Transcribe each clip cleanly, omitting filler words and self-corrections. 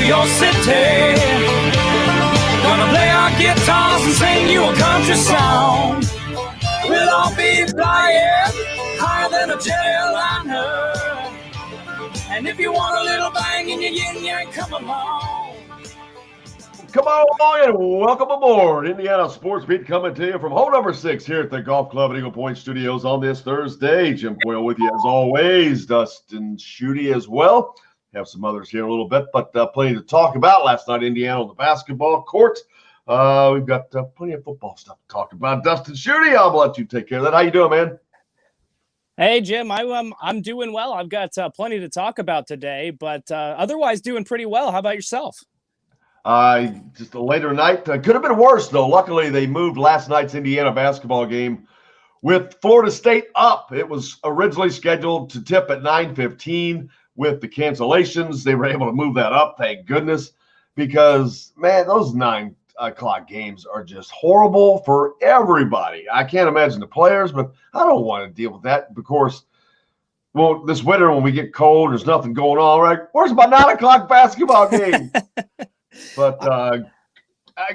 your city. Gonna play our guitars and sing you a country song. We'll all be flying higher than a jetliner. And if you want a little bang in your yin-yang, come along. Come on and welcome aboard. Indiana Sports Beat coming to you from hole number 6 here at the Golf Club at Eagle Point Studios on this Thursday. Jim Boyle with you as always. Dustin Schutte as well. Have some others here in a little bit, but plenty to talk about. Last night, Indiana on the basketball court. We've got plenty of football stuff to talk about. Dustin Schutte, I'll let you take care of that. How you doing, man? Hey, Jim, I'm doing well. I've got plenty to talk about today, but otherwise doing pretty well. How about yourself? Just a later night. Could have been worse, though. Luckily, they moved last night's Indiana basketball game with Florida State up. It was originally scheduled to tip at 9:15. With the cancellations, they were able to move that up, thank goodness, because, man, those 9 o'clock games are just horrible for everybody. I can't imagine the players, but I don't want to deal with that. Of course, well, this winter when we get cold, there's nothing going on, right? Where's my 9 o'clock basketball game? But a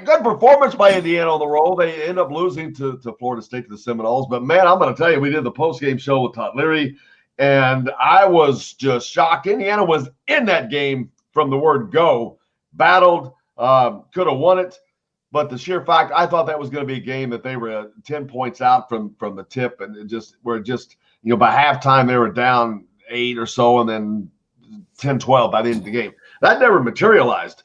good performance by Indiana on the road. They end up losing to Florida State, to the Seminoles. But, man, I'm going to tell you, we did the postgame show with Todd Leary, and I was just shocked. Indiana was in that game from the word go, battled, could have won it. But the sheer fact, I thought that was going to be a game that they were 10 points out from the tip, and by halftime they were down 8 or so, and then 10-12 by the end of the game. That never materialized.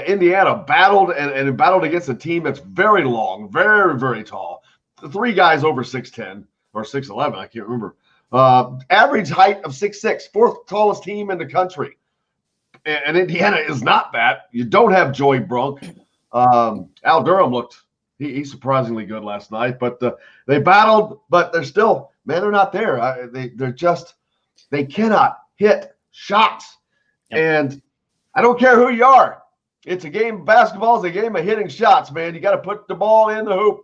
Indiana battled and battled against a team that's very long, very, very tall. The 3 guys over 6'10 or 6'11, I can't remember. Average height of 6'6", 4th tallest team in the country. And Indiana is not that. You don't have Joey Brunk. Al Durham he's surprisingly good last night, but they battled, but they're still, man, they're not there. They cannot hit shots. Yep. And I don't care who you are. It's a game, basketball is a game of hitting shots, man. You got to put the ball in the hoop.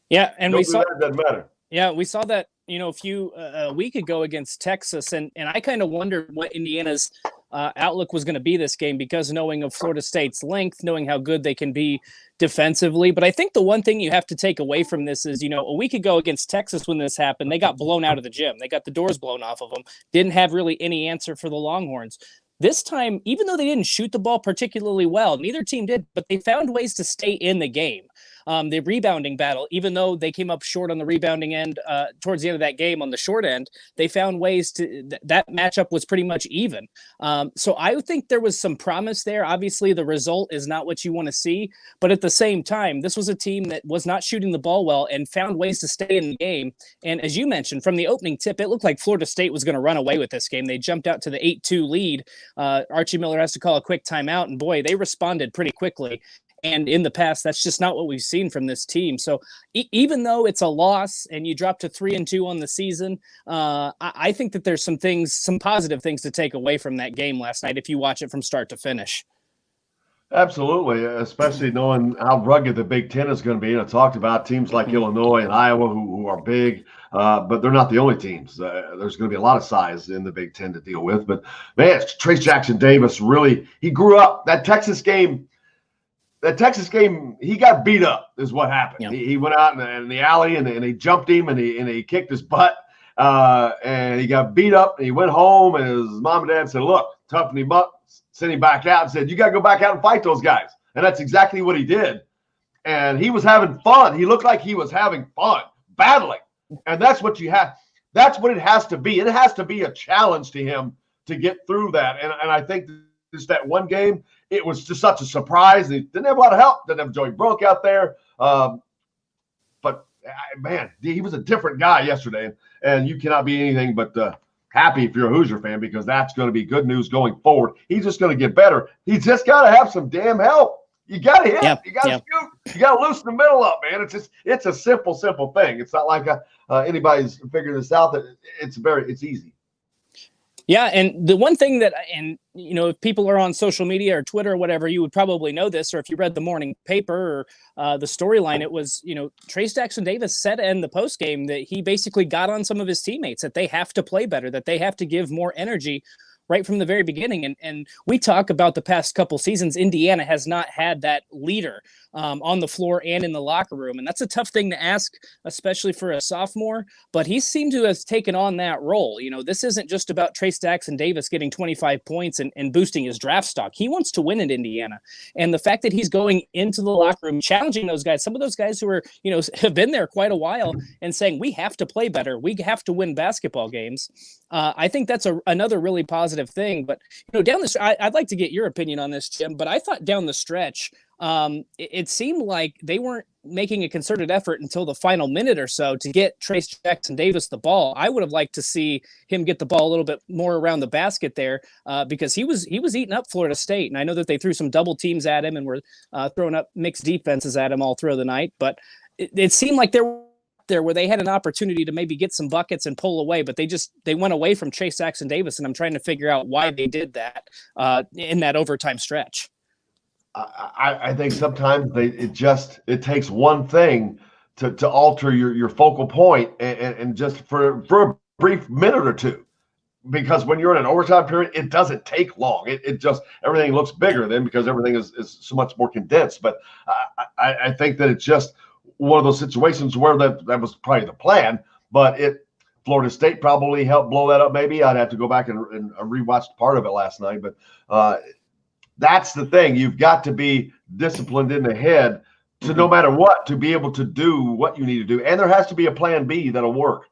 Yeah, and we saw that, doesn't matter. Yeah, we saw that, a week ago against Texas, and I kind of wondered what Indiana's outlook was going to be this game, because knowing of Florida State's length, knowing how good they can be defensively. But I think the one thing you have to take away from this is, a week ago against Texas when this happened, they got blown out of the gym. They got the doors blown off of them. Didn't have really any answer for the Longhorns. This time, even though they didn't shoot the ball particularly well, neither team did, but they found ways to stay in the game. The rebounding battle, even though they came up short on the rebounding end towards the end of that game on the short end, they found ways to that matchup was pretty much even. So I think there was some promise there. Obviously, the result is not what you want to see, but at the same time, this was a team that was not shooting the ball well and found ways to stay in the game. And as you mentioned, from the opening tip, it looked like Florida State was going to run away with this game. They jumped out to the 8-2 lead. Archie Miller has to call a quick timeout, and boy, they responded pretty quickly. And in the past, that's just not what we've seen from this team. So even though it's a loss and you drop to 3-2 on the season, I think that there's some positive things to take away from that game last night if you watch it from start to finish. Absolutely, especially knowing how rugged the Big Ten is going to be. I talked about teams like Illinois and Iowa who are big, but they're not the only teams. There's going to be a lot of size in the Big Ten to deal with. But, man, Trace Jackson Davis he grew up. That Texas game, he got beat up is what happened. Yep. He went out in the alley and they jumped him and he kicked his butt and he got beat up and he went home and his mom and dad said, look, toughen him up, sent him back out and said, you got to go back out and fight those guys. And that's exactly what he did. And he was having fun. He looked like he was having fun, battling. And that's what you have. That's what it has to be. It has to be a challenge to him to get through that. And I think just that one game, it was just such a surprise. He didn't have a lot of help. Didn't have Joey Brunk out there. But, man, he was a different guy yesterday. And you cannot be anything but happy if you're a Hoosier fan, because that's going to be good news going forward. He's just going to get better. He's just got to have some damn help. You got to hit. Yep. You got to shoot. You got to loosen the middle up, man. It's a simple thing. It's not like anybody's figuring this out. That it's easy. Yeah, and the one thing that, if people are on social media or Twitter or whatever, you would probably know this, or if you read the morning paper or the storyline, it was, Trace Jackson Davis said in the postgame that he basically got on some of his teammates, that they have to play better, that they have to give more energy right from the very beginning. And we talk about the past couple seasons, Indiana has not had that leader on the floor and in the locker room. And that's a tough thing to ask, especially for a sophomore, but he seemed to have taken on that role. This isn't just about Trace Jackson Davis getting 25 points and boosting his draft stock. He wants to win in Indiana. And the fact that he's going into the locker room, challenging those guys, some of those guys who are, have been there quite a while, and saying, we have to play better. We have to win basketball games. I think that's another really positive thing. But, down this, I'd like to get your opinion on this, Jim, but I thought down the stretch, it seemed like they weren't making a concerted effort until the final minute or so to get Trace Jackson Davis the ball. I would have liked to see him get the ball a little bit more around the basket there, because he was eating up Florida State. And I know that they threw some double teams at him and were throwing up mixed defenses at him all through the night. But it seemed like there where they had an opportunity to maybe get some buckets and pull away, but they went away from Trace Jackson Davis. And I'm trying to figure out why they did that in that overtime stretch. I think sometimes it takes one thing to alter your focal point and just for a brief minute or two, because when you're in an overtime period, it doesn't take long. It just, everything looks bigger then because everything is so much more condensed. But I think that it's just one of those situations where that was probably the plan, but Florida State probably helped blow that up. Maybe I'd have to go back and rewatch part of it last night, but that's the thing. You've got to be disciplined in the head to no matter what, to be able to do what you need to do. And there has to be a plan B that'll work.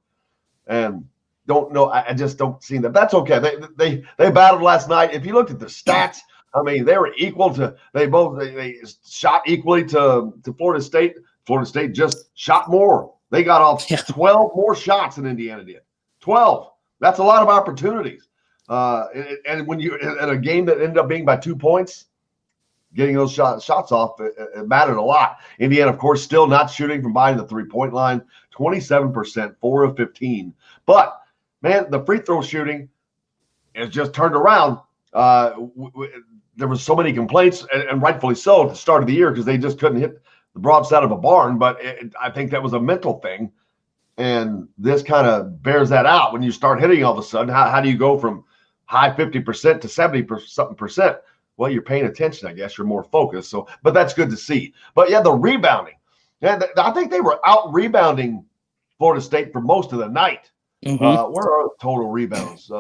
And I just don't see that. That's okay. They battled last night. If you looked at the stats, I mean, they were equal to, they shot equally to Florida State. Florida State just shot more. They got off 12 more shots than Indiana did. 12. That's a lot of opportunities. And when you in a game that ended up being by 2 points, getting those shots off, it mattered a lot. Indiana, of course, still not shooting from behind the 3-point line, 27%, 4 of 15. But man, the free throw shooting has just turned around. There was so many complaints, and rightfully so, at the start of the year because they just couldn't hit the broadside of a barn. But I think that was a mental thing, and this kind of bears that out. When you start hitting all of a sudden, how do you go from high 50% to 70%? Well, you're paying attention, I guess. You're more focused. So, but that's good to see. But yeah, the rebounding. Yeah, I think they were out rebounding Florida State for most of the night. Mm-hmm. Where are the total rebounds?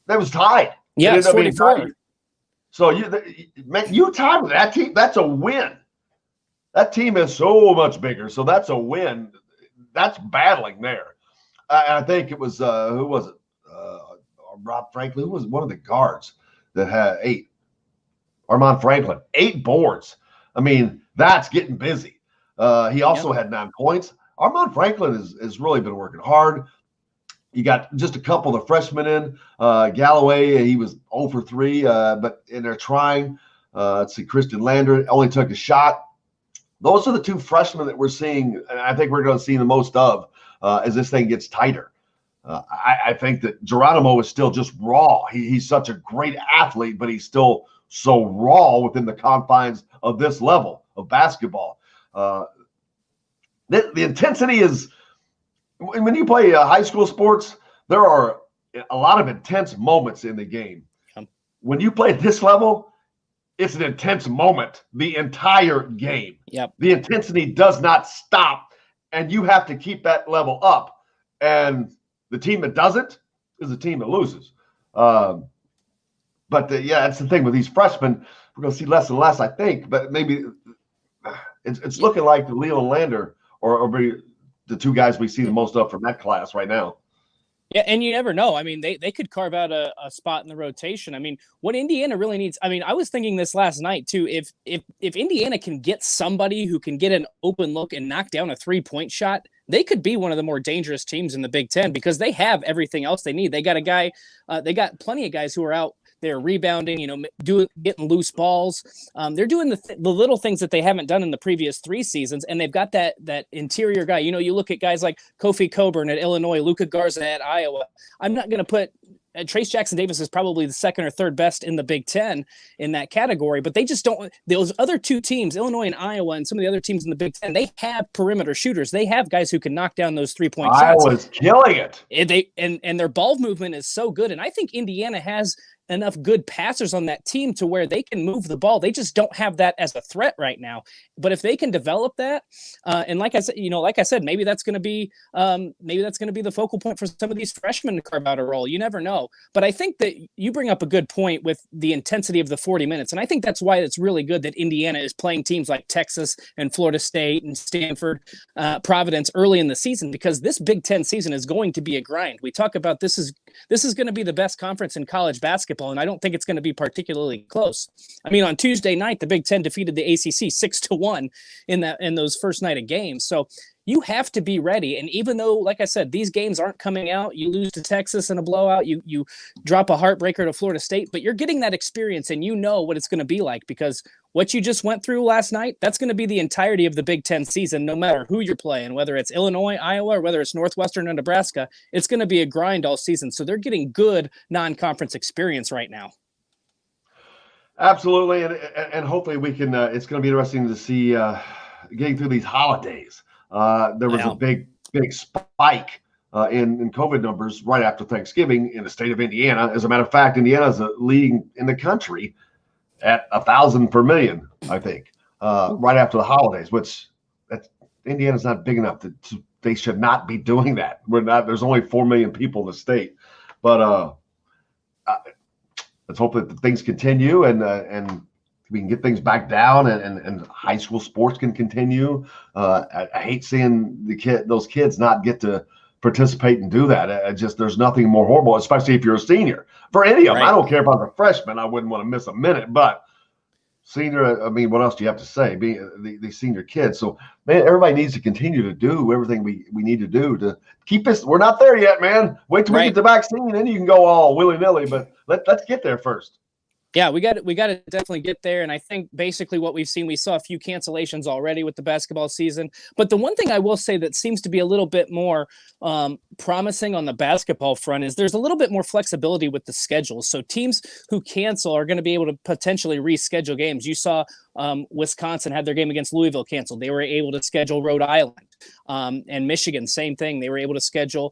That was tied. Yeah, it's 44. So you tied with that team. That's a win. That team is so much bigger. So that's a win. That's battling there. I think it was who was it? Rob Franklin, who was one of the guards that had 8. Armand Franklin, 8 boards. I mean, that's getting busy. He also had 9 points. Armand Franklin has really been working hard. You got just a couple of the freshmen in. Galloway, he was 0 for 3, but they're trying. Let's see, Christian Lander only took a shot. Those are the 2 freshmen that we're seeing, and I think we're going to see the most of as this thing gets tighter. I think that Geronimo is still just raw. He's such a great athlete, but he's still so raw within the confines of this level of basketball. The intensity is, when you play high school sports, there are a lot of intense moments in the game. When you play at this level, it's an intense moment the entire game. Yep. The intensity does not stop, and you have to keep that level up. And the team that doesn't is the team that loses. But that's the thing with these freshmen. We're going to see less and less, I think. But maybe it's looking like the Leland Lander or the 2 guys we see the most of from that class right now. Yeah, and you never know. I mean, they could carve out a spot in the rotation. I mean, what Indiana really needs, I mean, I was thinking this last night too, if Indiana can get somebody who can get an open look and knock down a 3-point shot, they could be one of the more dangerous teams in the Big Ten because they have everything else they need. They got they got plenty of guys who are out there rebounding, getting loose balls. They're doing the little things that they haven't done in the previous 3 seasons, and they've got that interior guy. You look at guys like Kofi Coburn at Illinois, Luka Garza at Iowa. I'm not going to put Trace Jackson Davis is probably the 2nd or 3rd best in the Big Ten in that category, but they just don't. Those other 2 teams, Illinois and Iowa, and some of the other teams in the Big Ten, they have perimeter shooters. They have guys who can knock down those 3-point shots. Iowa's killing it. And their ball movement is so good, and I think Indiana has enough good passers on that team to where they can move the ball. They just don't have that as a threat right now. But if they can develop that, and like I said, maybe that's going to be the focal point for some of these freshmen to carve out a role. You never know. But I think that you bring up a good point with the intensity of the 40 minutes, and I think that's why it's really good that Indiana is playing teams like Texas and Florida State and Stanford, Providence early in the season, because this Big Ten season is going to be a grind. We talk about this is going to be the best conference in college basketball, and I don't think it's going to be particularly close. I mean, on Tuesday night, the Big Ten defeated the ACC 6-1 in those first night of games. So you have to be ready. And even though, like I said, these games aren't coming out, you lose to Texas in a blowout, you drop a heartbreaker to Florida State, but you're getting that experience and you know what it's going to be like, because what you just went through last night, that's going to be the entirety of the Big Ten season, no matter who you're playing, whether it's Illinois, Iowa, or whether it's Northwestern or Nebraska. It's going to be a grind all season. So they're getting good non-conference experience right now. Absolutely. And hopefully we can, it's going to be interesting to see getting through these holidays. There was a big spike in COVID numbers right after Thanksgiving in the state of Indiana. As a matter of fact, Indiana is leading in the country at 1,000 per million, I think, right after the holidays, which Indiana's not big enough they should not be doing that. There's only 4 million people in the state, but let's hope that things continue and we can get things back down and high school sports can continue. I hate seeing those kids not get to participate and do that. There's nothing more horrible, especially if you're a senior. For any of them, I don't care about the freshman. I wouldn't want to miss a minute, but senior, I mean, what else do you have to say? Being the senior kids. So, man, everybody needs to continue to do everything we need to do to keep this. We're not there yet, man. Wait till we get the vaccine, then you can go all willy-nilly, but let's get there first. Yeah, we got to definitely get there. And I think basically what we've seen, we saw a few cancellations already with the basketball season. But the one thing I will say that seems to be a little bit more promising on the basketball front is there's a little bit more flexibility with the schedule. So teams who cancel are going to be able to potentially reschedule games. You saw Wisconsin had their game against Louisville canceled. They were able to schedule Rhode Island. And Michigan, same thing. They were able to schedule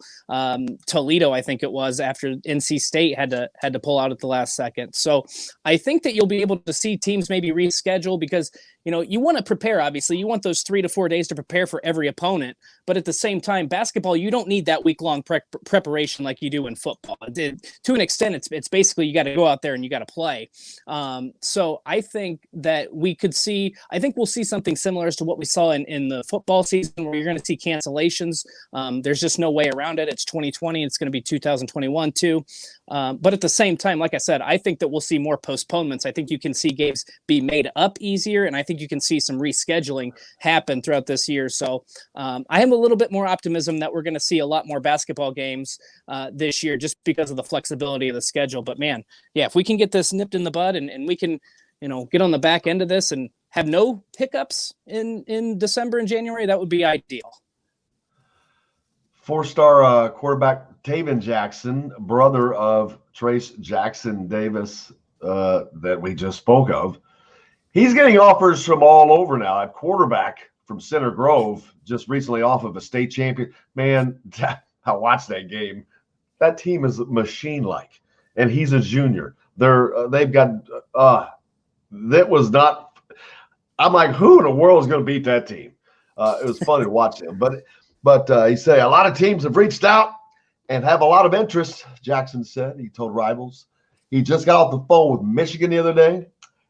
Toledo, I think it was, after NC State had to pull out at the last second. So I think that you'll be able to see teams maybe reschedule because, you want to prepare, obviously. You want those 3 to 4 days to prepare for every opponent. But at the same time, basketball, you don't need that week-long preparation like you do in football. To an extent, it's basically you got to go out there and you got to play. So I think that I think we'll see something similar as to what we saw in the football season, where you're going to see cancellations. There's just no way around it. It's 2020. It's going to be 2021 too. But at the same time, like I said, I think that we'll see more postponements. I think you can see games be made up easier, and I think you can see some rescheduling happen throughout this year. So I have a little bit more optimism that we're going to see a lot more basketball games this year just because of the flexibility of the schedule. But man, yeah, if we can get this nipped in the bud and we can, get on the back end of this and have no hiccups in December and January, that would be ideal. 4-star quarterback Taven Jackson, brother of Trace Jackson Davis that we just spoke of. He's getting offers from all over now. At quarterback from Center Grove, just recently off of a state champion. Man, I watched that game. That team is machine-like, and he's a junior. They've got that was not. I'm like, who in the world is going to beat that team? It was funny to watch him, but he said a lot of teams have reached out and have a lot of interest. Jackson said he told Rivals. He just got off the phone with Michigan the other day.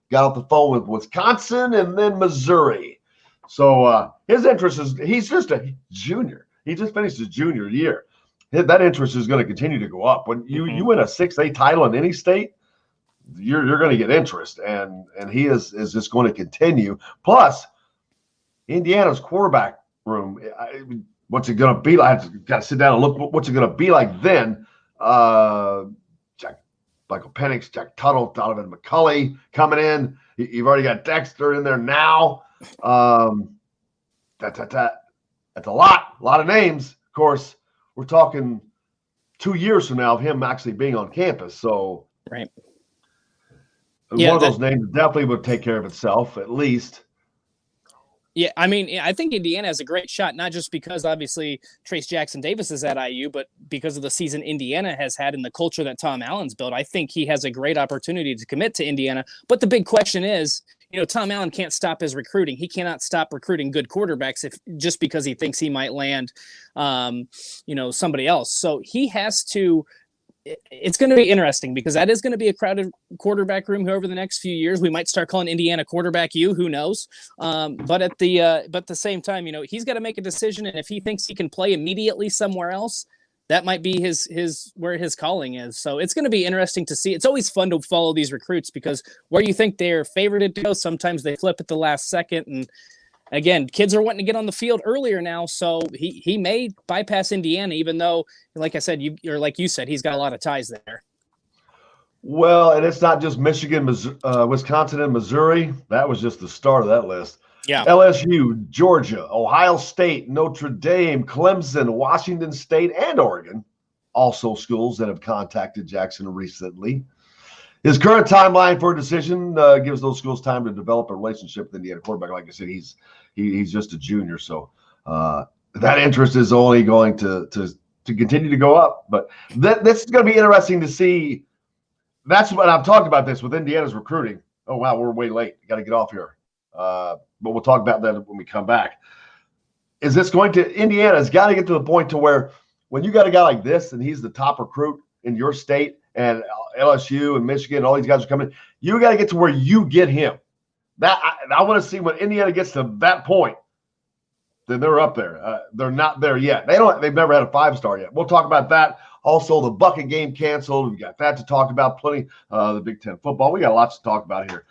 Got off the phone with Wisconsin and then Missouri. So his interest he's just a junior. He just finished his junior year. That interest is going to continue to go up. When you win a 6A title in any state, you're going to get interest, and he is just going to continue. Plus, Indiana's quarterback room, what's it going to be like? I've got to sit down and look what's it going to be like then. Michael Penix, Jack Tuttle, Donovan McCulley coming in. You've already got Dexter in there now. That's a lot of names. Of course, we're talking 2 years from now of him actually being on campus. So right. One of those names definitely would take care of itself, at least. Yeah, I mean, I think Indiana has a great shot, not just because obviously Trace Jackson Davis is at IU, but because of the season Indiana has had and the culture that Tom Allen's built. I think he has a great opportunity to commit to Indiana. But the big question is, Tom Allen can't stop his recruiting. He cannot stop recruiting good quarterbacks just because he thinks he might land, somebody else. So he has to. It's going to be interesting because that is going to be a crowded quarterback room here over the next few years. We might start calling Indiana quarterback U, who knows? But at the same time, he's got to make a decision. And if he thinks he can play immediately somewhere else, that might be his where his calling is. So it's going to be interesting to see. It's always fun to follow these recruits because where you think they're favored to go, sometimes they flip at the last second. And again, kids are wanting to get on the field earlier now, so he may bypass Indiana, even though, like I said, like you said, he's got a lot of ties there. Well, and it's not just Michigan, Wisconsin, and Missouri. That was just the start of that list. Yeah. LSU, Georgia, Ohio State, Notre Dame, Clemson, Washington State, and Oregon, also schools that have contacted Jackson recently. His current timeline for a decision gives those schools time to develop a relationship with the Indiana quarterback. Like I said, he's just a junior, so that interest is only going to continue to go up. But this is going to be interesting to see. That's what I'm talking about this with Indiana's recruiting. Oh, wow, we're way late. Got to get off here. But we'll talk about that when we come back. Is this going to – Indiana's got to get to the point to where when you got a guy like this and he's the top recruit in your state and LSU and Michigan, all these guys are coming, you got to get to where you get him. That I want to see when Indiana gets to that point, then they're up there. They're not there yet. They've never had a 5-star yet. We'll talk about that. Also, the Bucket game canceled. We got that to talk about. Plenty. The Big Ten football. We got lots to talk about here.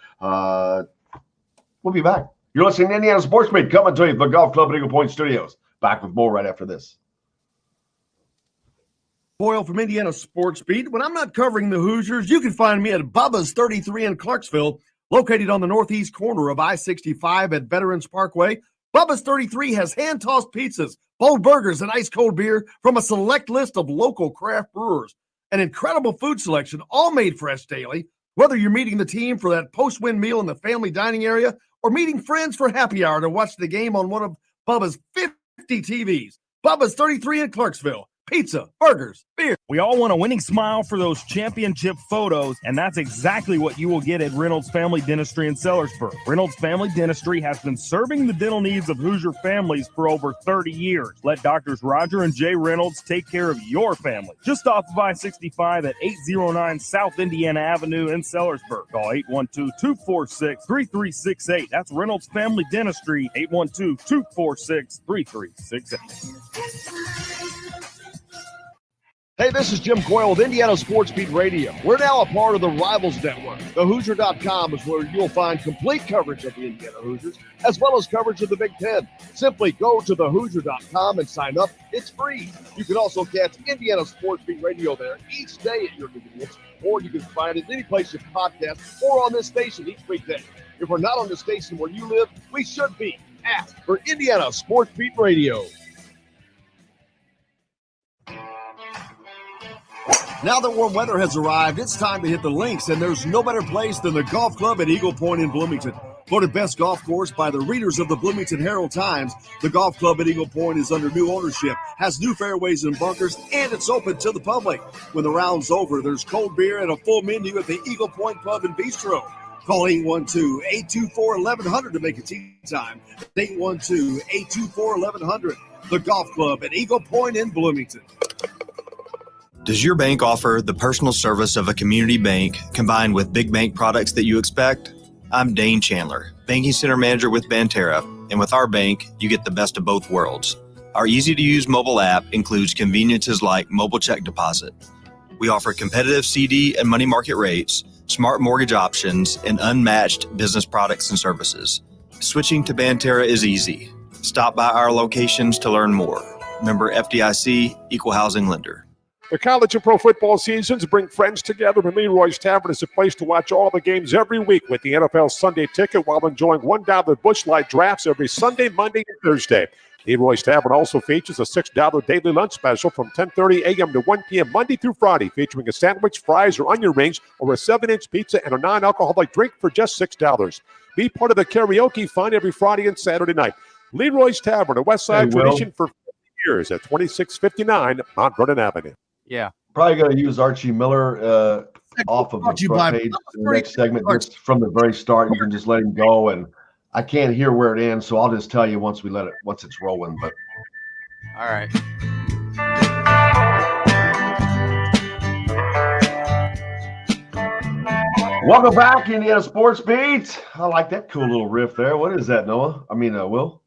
We'll be back. You're listening to Indiana Sports Beat, coming to you from the Golf Club at Eagle Point Studios. Back with more right after this. Boyle from Indiana Sports Beat. When I'm not covering the Hoosiers, you can find me at Bubba's 33 in Clarksville, located on the northeast corner of I-65 at Veterans Parkway. Bubba's 33 has hand-tossed pizzas, bold burgers, and ice-cold beer from a select list of local craft brewers. An incredible food selection, all made fresh daily. Whether you're meeting the team for that post-win meal in the family dining area or meeting friends for happy hour to watch the game on one of Bubba's 50 TVs. Bubba's 33 in Clarksville. Pizza, burgers, beer. We all want a winning smile for those championship photos, and that's exactly what you will get at Reynolds Family Dentistry in Sellersburg. Reynolds Family Dentistry has been serving the dental needs of Hoosier families for over 30 years. Let Doctors Roger and Jay Reynolds take care of your family. Just off of I-65 at 809 South Indiana Avenue in Sellersburg. Call 812-246-3368. That's Reynolds Family Dentistry, 812-246-3368. Hey, this is Jim Coyle with Indiana Sports Beat Radio. We're now a part of the Rivals Network. TheHoosier.com is where you'll find complete coverage of the Indiana Hoosiers, as well as coverage of the Big Ten. Simply go to TheHoosier.com and sign up. It's free. You can also catch Indiana Sports Beat Radio there each day at your convenience, or you can find it any place you podcast or on this station each weekday. If we're not on the station where you live, we should be. Ask for Indiana Sports Beat Radio. Now that warm weather has arrived, it's time to hit the links, and there's no better place than the Golf Club at Eagle Point in Bloomington. Voted best golf course by the readers of the Bloomington Herald-Times, the Golf Club at Eagle Point is under new ownership, has new fairways and bunkers, and it's open to the public. When the round's over, there's cold beer and a full menu at the Eagle Point Pub and Bistro. Call 812-824-1100 to make a tee time. 812-824-1100. The Golf Club at Eagle Point in Bloomington. Does your bank offer the personal service of a community bank combined with big bank products that you expect? I'm Dane Chandler, Banking Center Manager with Banterra, and with our bank, you get the best of both worlds. Our easy-to-use mobile app includes conveniences like mobile check deposit. We offer competitive CD and money market rates, smart mortgage options, and unmatched business products and services. Switching to Banterra is easy. Stop by our locations to learn more. Member FDIC, Equal Housing Lender. The college and pro football seasons bring friends together, and Leroy's Tavern is a place to watch all the games every week with the NFL Sunday Ticket while enjoying $1 Busch Light drafts every Sunday, Monday, and Thursday. Leroy's Tavern also features a $6 daily lunch special from 10:30 a.m. to 1 p.m. Monday through Friday, featuring a sandwich, fries, or onion rings, or a 7-inch pizza and a non-alcoholic drink for just $6. Be part of the karaoke fun every Friday and Saturday night. Leroy's Tavern, a West Side tradition for 50 years at 2659 Mount Vernon Avenue. Yeah. Probably going to use Archie Miller off of the front page in the next segment. Just from the very start, you can just let him go, and I can't hear where it ends, so I'll just tell you once it's rolling. But all right. Welcome back, Indiana Sports Beat. I like that cool little riff there. What is that, Noah? Will?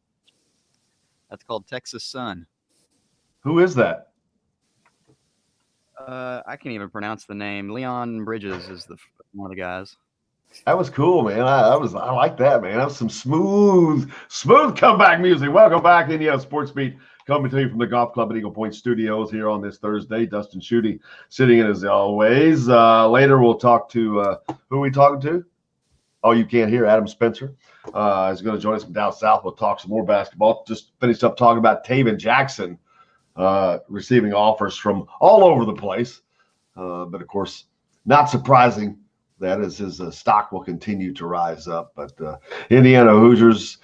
That's called Texas Sun. Who is that? I can't even pronounce the name. Leon Bridges is one of the guys. That was cool, man. I like that, man. That was some smooth comeback music. Welcome back, Indiana Sports Beat, coming to you from the Golf Club at Eagle Point Studios here on this Thursday. Dustin Schutte sitting in as always. Later we'll talk to who are we talking to? Oh, you can't hear. Adam Spencer is going to join us from down south. We'll talk some more basketball. Just finished up talking about Taven Jackson receiving offers from all over the place. But, of course, not surprising. That is his stock will continue to rise up. But Indiana Hoosiers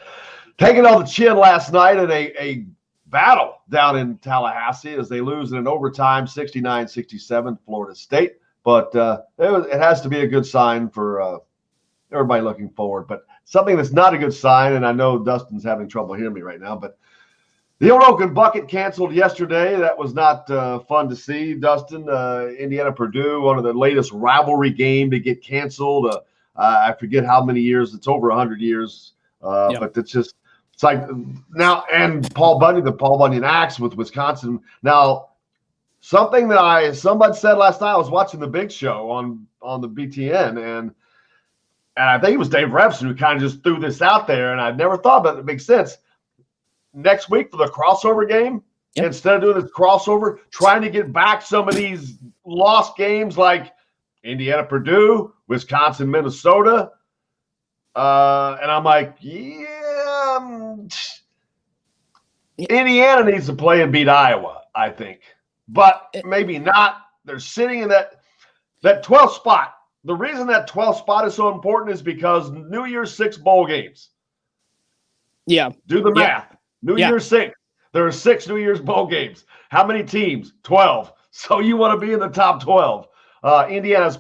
taking on the chin last night in a battle down in Tallahassee as they lose in an overtime 69-67 Florida State. But it has to be a good sign for everybody looking forward. But something that's not a good sign, and I know Dustin's having trouble hearing me right now, but the old Oaken Bucket canceled yesterday. That was not fun to see, Dustin. Indiana-Purdue, one of the latest rivalry game to get canceled. I forget how many years. It's over 100 years. But it's like now, and Paul Bunyan, the Paul Bunyan Axe with Wisconsin. Now, something that somebody said last night, I was watching the Big Show on the BTN, and I think it was Dave Repson who kind of just threw this out there, and I'd never thought about it. It makes sense. Next week for the crossover game, instead of doing this crossover, trying to get back some of these lost games like Indiana-Purdue, Wisconsin-Minnesota. And I'm like, Indiana needs to play and beat Iowa, I think. But maybe not. They're sitting in that 12th spot. The reason that 12th spot is so important is because New Year's 6 bowl games. Yeah. Do the math. New Year's 6. There are 6 New Year's bowl games. How many teams? 12. So you want to be in the top 12. Indiana's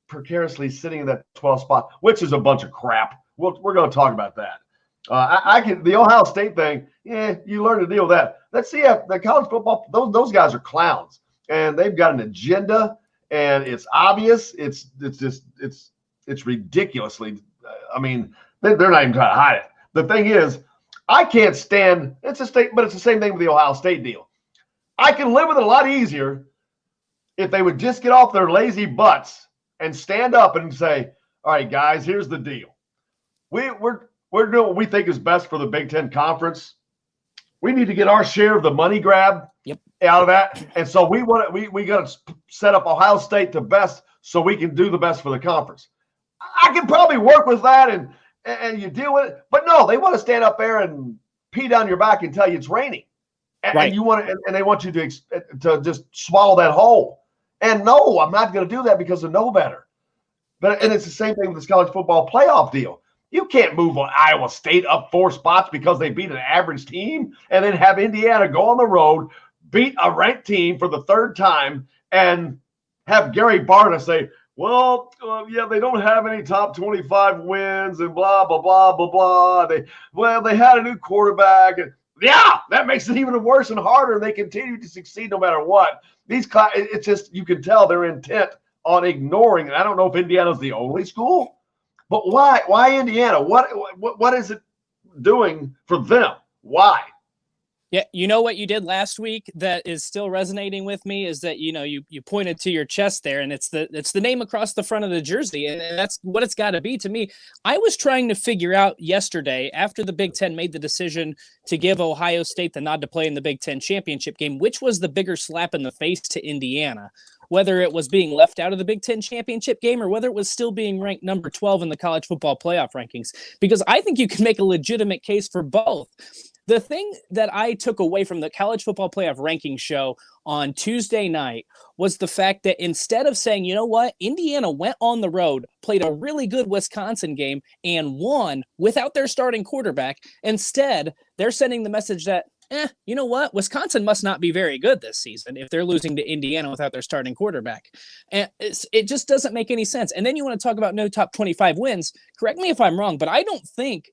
precariously sitting in that 12th spot, which is a bunch of crap. We're going to talk about that. The Ohio State thing, you learn to deal with that. Let's see if the college football, those guys are clowns, and they've got an agenda, and it's obvious. It's ridiculously. I mean, they're not even trying to hide it. The thing is, I can't stand. It's the same thing with the Ohio State deal. I can live with it a lot easier if they would just get off their lazy butts and stand up and say, "All right, guys, here's the deal. We're doing what we think is best for the Big Ten Conference. We need to get our share of the money grab out of that, and so we got to set up Ohio State the best so we can do the best for the conference." I can probably work with that, and you deal with it. But no, they want to stand up there and pee down your back and tell you it's raining, and you want to, and they want you to just swallow that whole. And no, I'm not going to do that because I know better. And it's the same thing with this college football playoff deal. You can't move on Iowa State up 4 spots because they beat an average team and then have Indiana go on the road, beat a ranked team for the 3rd time, and have Gary Barta say, well, they don't have any top 25 wins and blah, blah, blah, blah, blah. They had a new quarterback. And that makes it even worse and harder. They continue to succeed no matter what. It's just, you can tell they're intent on ignoring it. I don't know if Indiana's the only school, but why? Why Indiana? What is it doing for them? Why? Yeah, you know what you did last week that is still resonating with me is that you pointed to your chest there, and it's the name across the front of the jersey, and that's what it's got to be to me. I was trying to figure out yesterday after the Big Ten made the decision to give Ohio State the nod to play in the Big Ten championship game, which was the bigger slap in the face to Indiana, whether it was being left out of the Big Ten championship game or whether it was still being ranked number 12 in the college football playoff rankings, because I think you can make a legitimate case for both. The thing that I took away from the college football playoff ranking show on Tuesday night was the fact that instead of saying, you know what, Indiana went on the road, played a really good Wisconsin game, and won without their starting quarterback, instead, they're sending the message that, you know what, Wisconsin must not be very good this season if they're losing to Indiana without their starting quarterback. And it just doesn't make any sense. And then you want to talk about no top 25 wins. Correct me if I'm wrong, but I don't think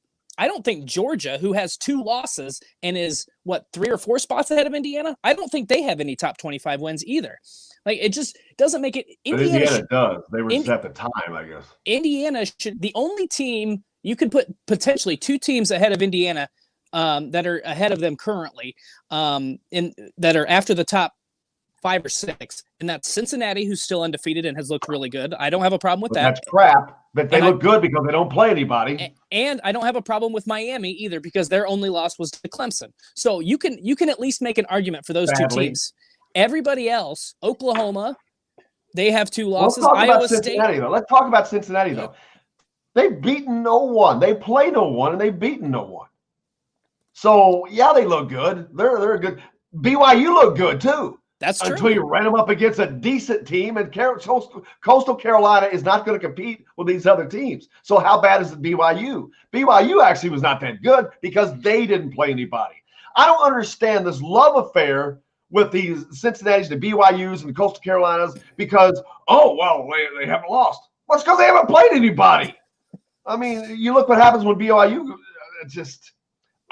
Georgia, who has 2 losses and is 3 or 4 spots ahead of Indiana, I don't think they have any top 25 wins either. Like, it just doesn't make it. Indiana does. They were at the time, I guess. Indiana the only team you could put potentially 2 teams ahead of Indiana that are ahead of them currently, that are after the top 5 or 6, and that's Cincinnati, who's still undefeated and has looked really good. I don't have a problem with that. That's crap, but they look good because they don't play anybody. And I don't have a problem with Miami either because their only loss was to Clemson. So you can at least make an argument for those 2 teams. Everybody else, Oklahoma, they have 2 losses. Iowa State. Let's talk about Cincinnati, though. They've beaten no one. They play no one, and they've beaten no one. So, yeah, they look good. They're good. BYU look good, too. That's true. Until you ran them up against a decent team, and Coastal Carolina is not going to compete with these other teams. So how bad is it BYU? BYU actually was not that good because they didn't play anybody. I don't understand this love affair with these Cincinnati's, the BYUs, and the Coastal Carolinas because, they haven't lost. Well, it's because they haven't played anybody. I mean, you look what happens when BYU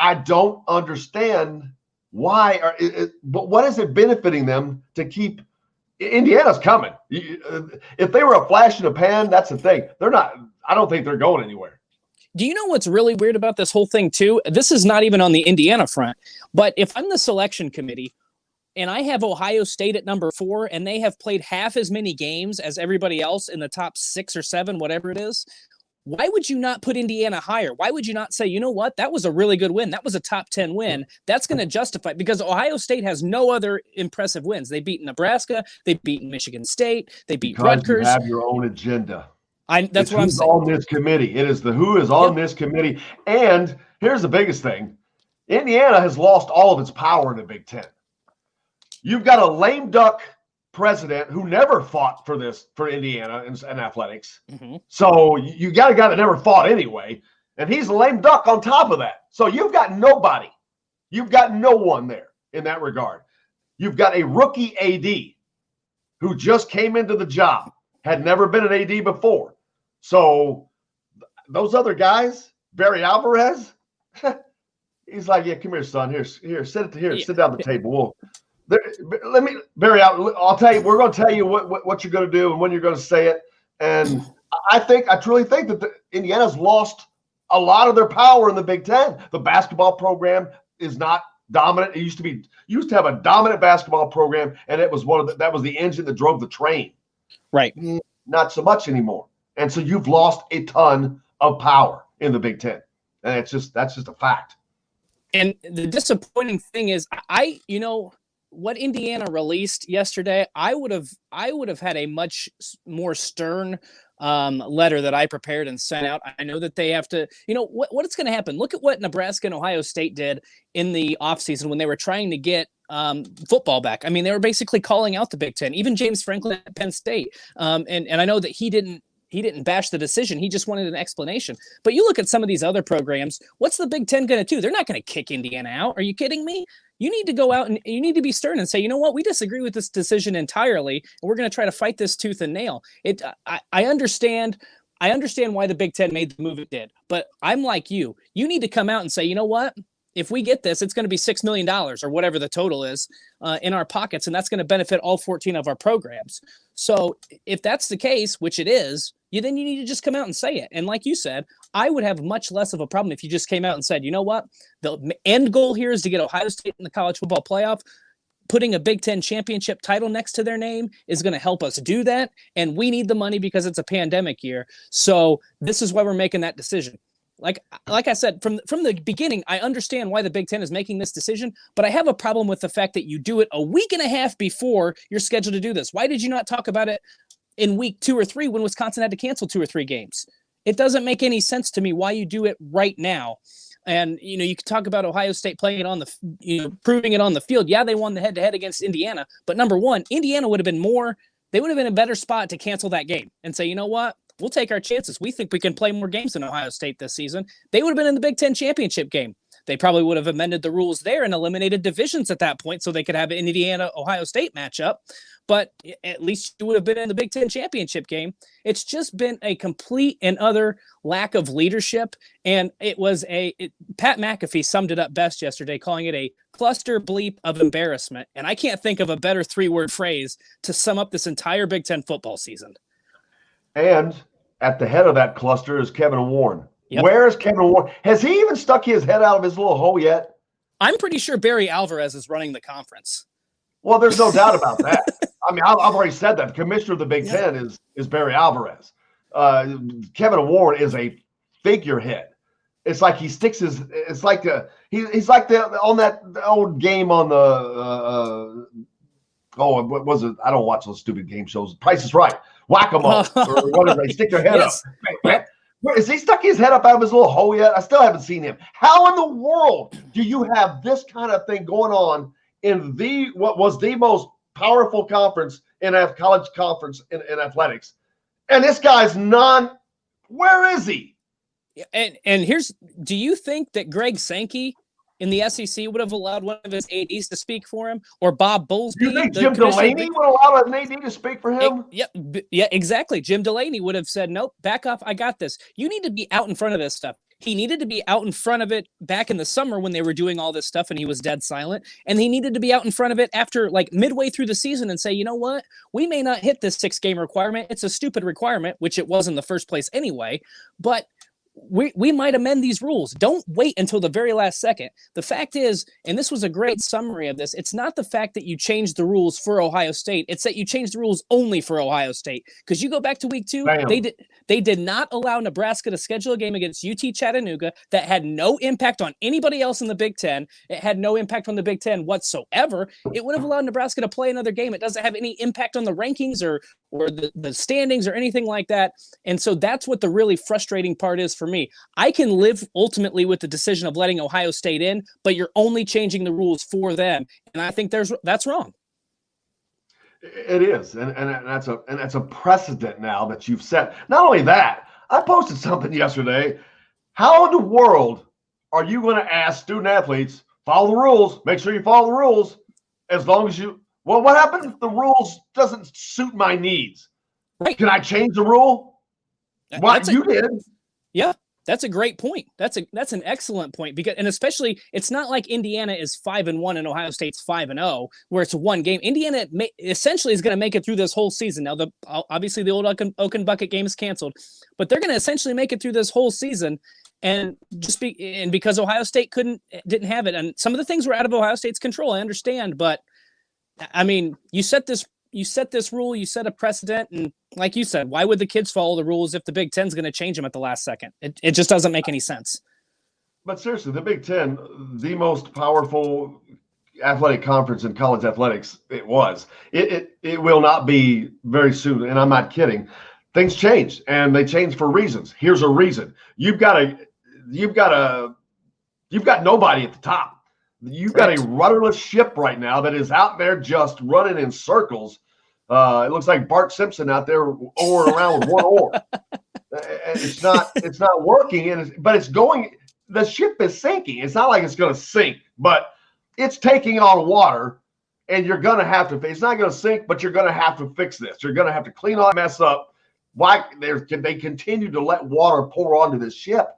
I don't understand why. But what is it benefiting them to keep? Indiana's coming. If they were a flash in the pan, that's the thing. They're not. I don't think they're going anywhere. Do you know what's really weird about this whole thing, too? This is not even on the Indiana front. But if I'm the selection committee and I have Ohio State at number 4 and they have played half as many games as everybody else in the top 6 or 7, whatever it is, why would you not put Indiana higher? Why would you not say, you know what, that was a really good win. That was a top 10 win. That's going to justify, because Ohio State has no other impressive wins. They beat Nebraska. They beat Michigan State. They beat Rutgers. You have your own agenda. That's what I'm saying. On this committee. It is the who is on this committee. And here's the biggest thing. Indiana has lost all of its power in the Big Ten. You've got a lame duck president who never fought for Indiana and athletics. Mm-hmm. So you got a guy that never fought anyway, and he's a lame duck on top of that. So you've got nobody. You've got no one there in that regard. You've got a rookie AD who just came into the job, had never been an AD before. So those other guys, Barry Alvarez, he's like, yeah, come here, son. Here, sit down at the table. Barry, I'll tell you, we're going to tell you what you're going to do and when you're going to say it. And I truly think that Indiana's lost a lot of their power in the Big Ten. The basketball program is not dominant. It used to have a dominant basketball program, and that was the engine that drove the train. Right. Not so much anymore. And so you've lost a ton of power in the Big Ten. And that's just a fact. And the disappointing thing is, what Indiana released yesterday, I would have had a much more stern letter that I prepared and sent out. I know that they have to, what's going to happen. Look at what Nebraska and Ohio State did in the offseason when they were trying to get football back. I mean, they were basically calling out the Big Ten, even James Franklin at Penn State. And I know that he didn't bash the decision. He just wanted an explanation. But you look at some of these other programs, what's the Big Ten going to do? They're not going to kick Indiana out. Are you kidding me? You need to go out and you need to be stern and say, you know what, we disagree with this decision entirely, and we're going to try to fight this tooth and nail. I understand why the Big Ten made the move it did, but I'm like you. You need to come out and say, you know what, if we get this, it's going to be $6 million or whatever the total is in our pockets, and that's going to benefit all 14 of our programs. So if that's the case, which it is, then you need to just come out and say it. And like you said, I would have much less of a problem if you just came out and said, you know what, the end goal here is to get Ohio State in the college football playoff. Putting a Big Ten championship title next to their name is going to help us do that. And we need the money because it's a pandemic year. So this is why we're making that decision. Like I said, from the beginning, I understand why the Big Ten is making this decision, but I have a problem with the fact that you do it a week and a half before you're scheduled to do this. Why did you not talk about it in week 2 or 3 when Wisconsin had to cancel 2 or 3 games? It doesn't make any sense to me why you do it right now. And, you can talk about Ohio State playing it on proving it on the field. Yeah, they won the head-to-head against Indiana. But number one, Indiana would have been in a better spot to cancel that game and say, you know what? We'll take our chances. We think we can play more games than Ohio State this season. They would have been in the Big Ten championship game. They probably would have amended the rules there and eliminated divisions at that point so they could have an Indiana-Ohio State matchup. But at least you would have been in the Big Ten championship game. It's just been a complete and utter lack of leadership. And Pat McAfee summed it up best yesterday, calling it a cluster bleep of embarrassment. And I can't think of a better 3-word phrase to sum up this entire Big Ten football season. And at the head of that cluster is Kevin Warren. Yep. Where is Kevin Warren? Has he even stuck his head out of his little hole yet? I'm pretty sure Barry Alvarez is running the conference. Well, there's no doubt about that. I mean, I've already said that. The commissioner of the Big Ten is Barry Alvarez. Kevin Warren is a figurehead. It's like he sticks his. It's like he's like on that old game on the. What was it? I don't watch those stupid game shows. Price is Right. Whack-a-mole or whatever. They stick their head up. Yep. Has he stuck his head up out of his little hole yet? I still haven't seen him. How in the world do you have this kind of thing going on in what was the most powerful conference in a college conference in athletics? And this guy's where is he? And do you think that Greg Sankey in the SEC would have allowed one of his ADs to speak for him, or Bob Bowlesby? You think Jim Delaney would allow an AD to speak for him? Yeah, exactly. Jim Delaney would have said, nope, back off. I got this. You need to be out in front of this stuff. He needed to be out in front of it back in the summer when they were doing all this stuff and he was dead silent. And he needed to be out in front of it after midway through the season and say, you know what? We may not hit this 6-game requirement. It's a stupid requirement, which it was in the first place anyway. But we might amend these rules. Don't wait until the very last second. The fact is, and this was a great summary of this, it's not the fact that you changed the rules for Ohio State. It's that you changed the rules only for Ohio State. Because you go back to week 2, they did not allow Nebraska to schedule a game against UT Chattanooga that had no impact on anybody else in the Big Ten. It had no impact on the Big Ten whatsoever. It would have allowed Nebraska to play another game. It doesn't have any impact on the rankings or the standings or anything like that. And so that's what the really frustrating part is for me. I can live ultimately with the decision of letting Ohio State in, but you're only changing the rules for them. And I think that's wrong. It is. And that's a precedent now that you've set. Not only that, I posted something yesterday. How in the world are you going to ask student athletes, follow the rules, make sure you follow the rules as long as what happens if the rules doesn't suit my needs? Right. Can I change the rule? You did. Yeah, that's a great point. That's an excellent point and especially it's not like Indiana is 5-1 and Ohio State's 5-0 where it's one game. Indiana essentially is going to make it through this whole season. Now, obviously the old Oaken Bucket game is canceled, but they're going to essentially make it through this whole season. And because Ohio State didn't have it, and some of the things were out of Ohio State's control. I understand, but I mean, you set this rule, you set a precedent, and like you said, why would the kids follow the rules if the Big Ten's going to change them at the last second? It just doesn't make any sense. But seriously, the Big Ten, the most powerful athletic conference in college athletics, it will not be very soon, and I'm not kidding. Things change, and they change for reasons. Here's a reason: you've got nobody at the top. You've got a rudderless ship right now that is out there just running in circles. It looks like Bart Simpson out there oaring around with one oar. It's not working, but it's going. The ship is sinking. It's not like it's going to sink, but it's taking on water, and you're going to have to. It's not going to sink, but you're going to have to fix this. You're going to have to clean all that mess up. Why they continue to let water pour onto this ship?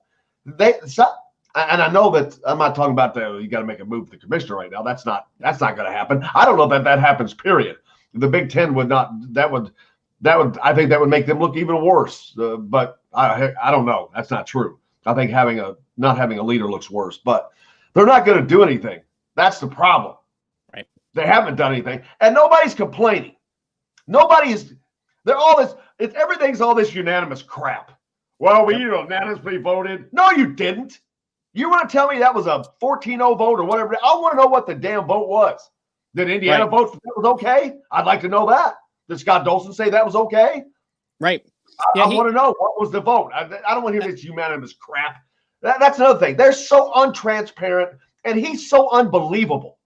And I know that I'm not talking about you got to make a move with the commissioner right now. That's not going to happen. I don't know that happens. Period. The Big Ten would not. I think that would make them look even worse. But I don't know. That's not true. I think not having a leader looks worse. But they're not going to do anything. That's the problem. Right. They haven't done anything, and nobody's complaining. They're all this. Everything's all this unanimous crap. Well, we unanimously voted. No, you didn't. You want to tell me that was a 14-0 vote or whatever? I want to know what the damn vote was. Did Indiana vote that was okay? I'd like to know that. Did Scott Dolson say that was okay? Right. I want to know what was the vote. I don't want to hear this unanimous crap. That's another thing. They're so untransparent, and he's so unbelievable.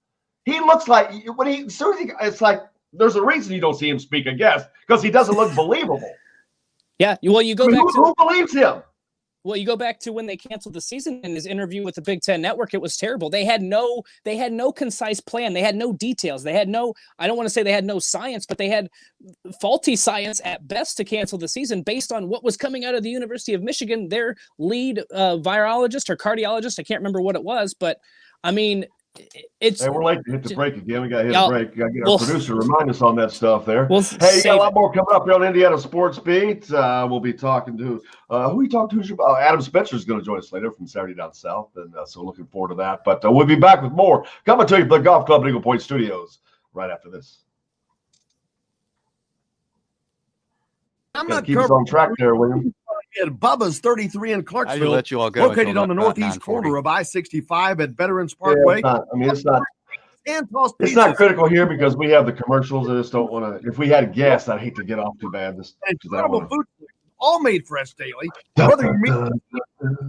He looks like as soon as it's like there's a reason you don't see him speak, I guess, because he doesn't look believable. Yeah, well, you go back to who believes him? Well, you go back to when they canceled the season in his interview with the Big Ten Network. It was terrible. They had no concise plan. They had no details. They had no, I don't want to say they had no science, but they had faulty science at best to cancel the season based on what was coming out of the University of Michigan. Their lead virologist or cardiologist, I can't remember what it was, but I mean, it's. Hey, we're late to hit the break again. We got to hit a break. Got to get our producer to remind us on that stuff there. Hey, you got a lot more coming up here on Indiana Sports Beat. We'll be talking to who we talked to. Adam Spencer is going to join us later from Saturday Down South, and so looking forward to that. But we'll be back with more coming to you from the Golf Club Eagle Point Studios right after this. I'm not keep us on track there, William. At Bubba's 33 in Clarksville, let you all go located on the northeast corner of I-65 at Veterans Parkway. It's not critical here because we have the commercials. I just don't want to. If we had guests, I'd hate to get off too bad. Incredible food, all made fresh daily. Whether you're meeting a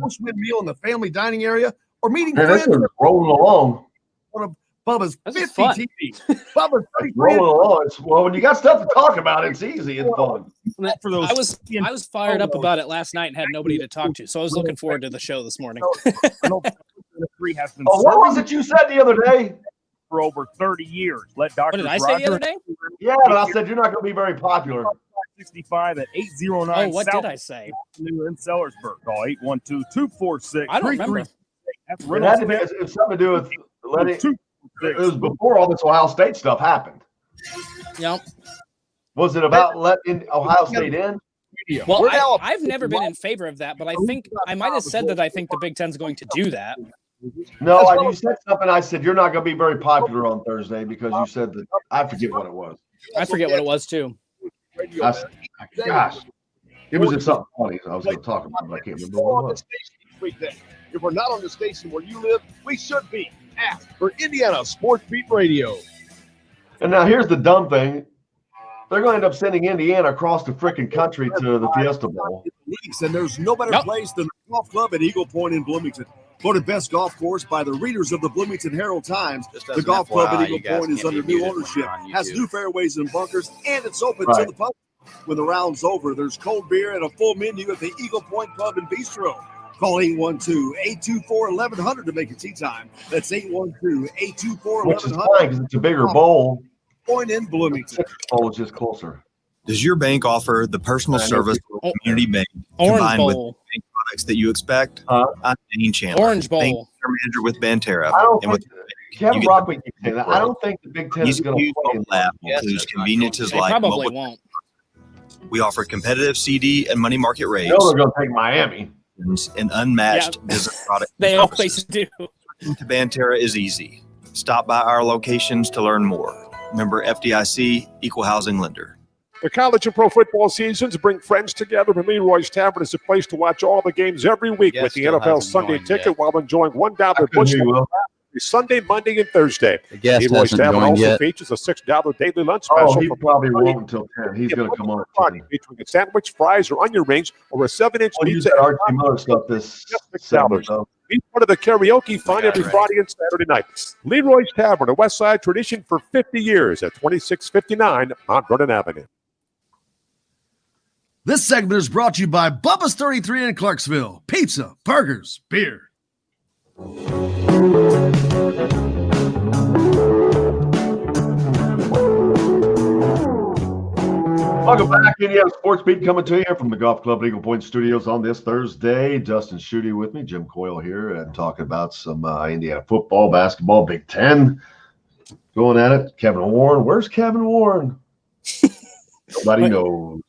post-mid meal in the family dining area or meeting friends, rolling along. One of Bubba's 50 TV. Bubba's rolling along. Well, when you got stuff to talk about, it's easy. It's fun. For those, I was fired up about it last night and had nobody to talk to, so I was looking forward to the show this morning. What was it you said the other day? For over 30 years. Let Dr. What did I say the other day? Yeah, but I said you're not going to be very popular. 65 at 809. Oh, what did I say? In Sellersburg. Call 812-246. I don't remember. It's something to do with letting. It was before all this Ohio State stuff happened. Yep. Was it about letting Ohio State in? Well, I've never been in favor of that, but I think I might have said that I think the Big Ten's going to do that. No, you said something. I said you're not going to be very popular on Thursday because you said that. I forget what it was. I forget what it was too. Gosh, it was just something funny I was going to talk about, but I can't remember what it was. If we're not on the station where you live, we should be. Ask for Indiana Sports Beat Radio. And now here's the dumb thing. They're going to end up sending Indiana across the freaking country to the Fiesta Bowl. And there's no better place than the golf club at Eagle Point in Bloomington. Voted best golf course by the readers of the Bloomington Herald Times. The golf club at Eagle Point is under new ownership, has new fairways and bunkers, and it's open to the public. When the round's over, there's cold beer and a full menu at the Eagle Point Pub and Bistro. Call 812-824-1100 to make a tee time. That's 812-824-1100. Which is fine because it's a bigger bowl. Point in Bloomington. Bowl is just closer. Does your bank offer the personal service of a community bank Orange combined Bowl. with bank products that you expect? I'm Dean Chandler, Orange Bowl. bank manager with Banterra. I don't and with think Kevin Rockwick keeps saying that. I don't think the Big Ten is going to play. Includes conveniences They like probably mobile. won't. We offer competitive CD and money market rates. No, they're going to take Miami. And unmatched business product. They always do. To Banterra is easy. Stop by our locations to learn more. Member FDIC, Equal Housing Lender. The college and pro football seasons bring friends together, and Leroy's Tavern is a place to watch all the games every week with the NFL Sunday ticket while enjoying $1 Busch Sunday, Monday, and Thursday. Leroy's Tavern also features a $6 daily lunch special. Oh, he probably won't until 10. He's going to come on. Featuring a sandwich, fries, or onion rings, or a 7-inch pizza. Archie Miller stuff this $6. Be part of the karaoke fun every Friday and Saturday night. Leroy's Tavern, a West Side tradition for 50 years at 2659 Mount Vernon Avenue. This segment is brought to you by Bubba's 33 in Clarksville. Pizza, burgers, beer. Welcome back, Indiana Sports Beat, coming to you from the Golf Club Eagle Point Studios on this Thursday. Dustin Schutte with me, Jim Coyle here, and talking about some Indiana football, basketball, Big Ten. Going at it. Kevin Warren. Where's Kevin Warren? Nobody knows.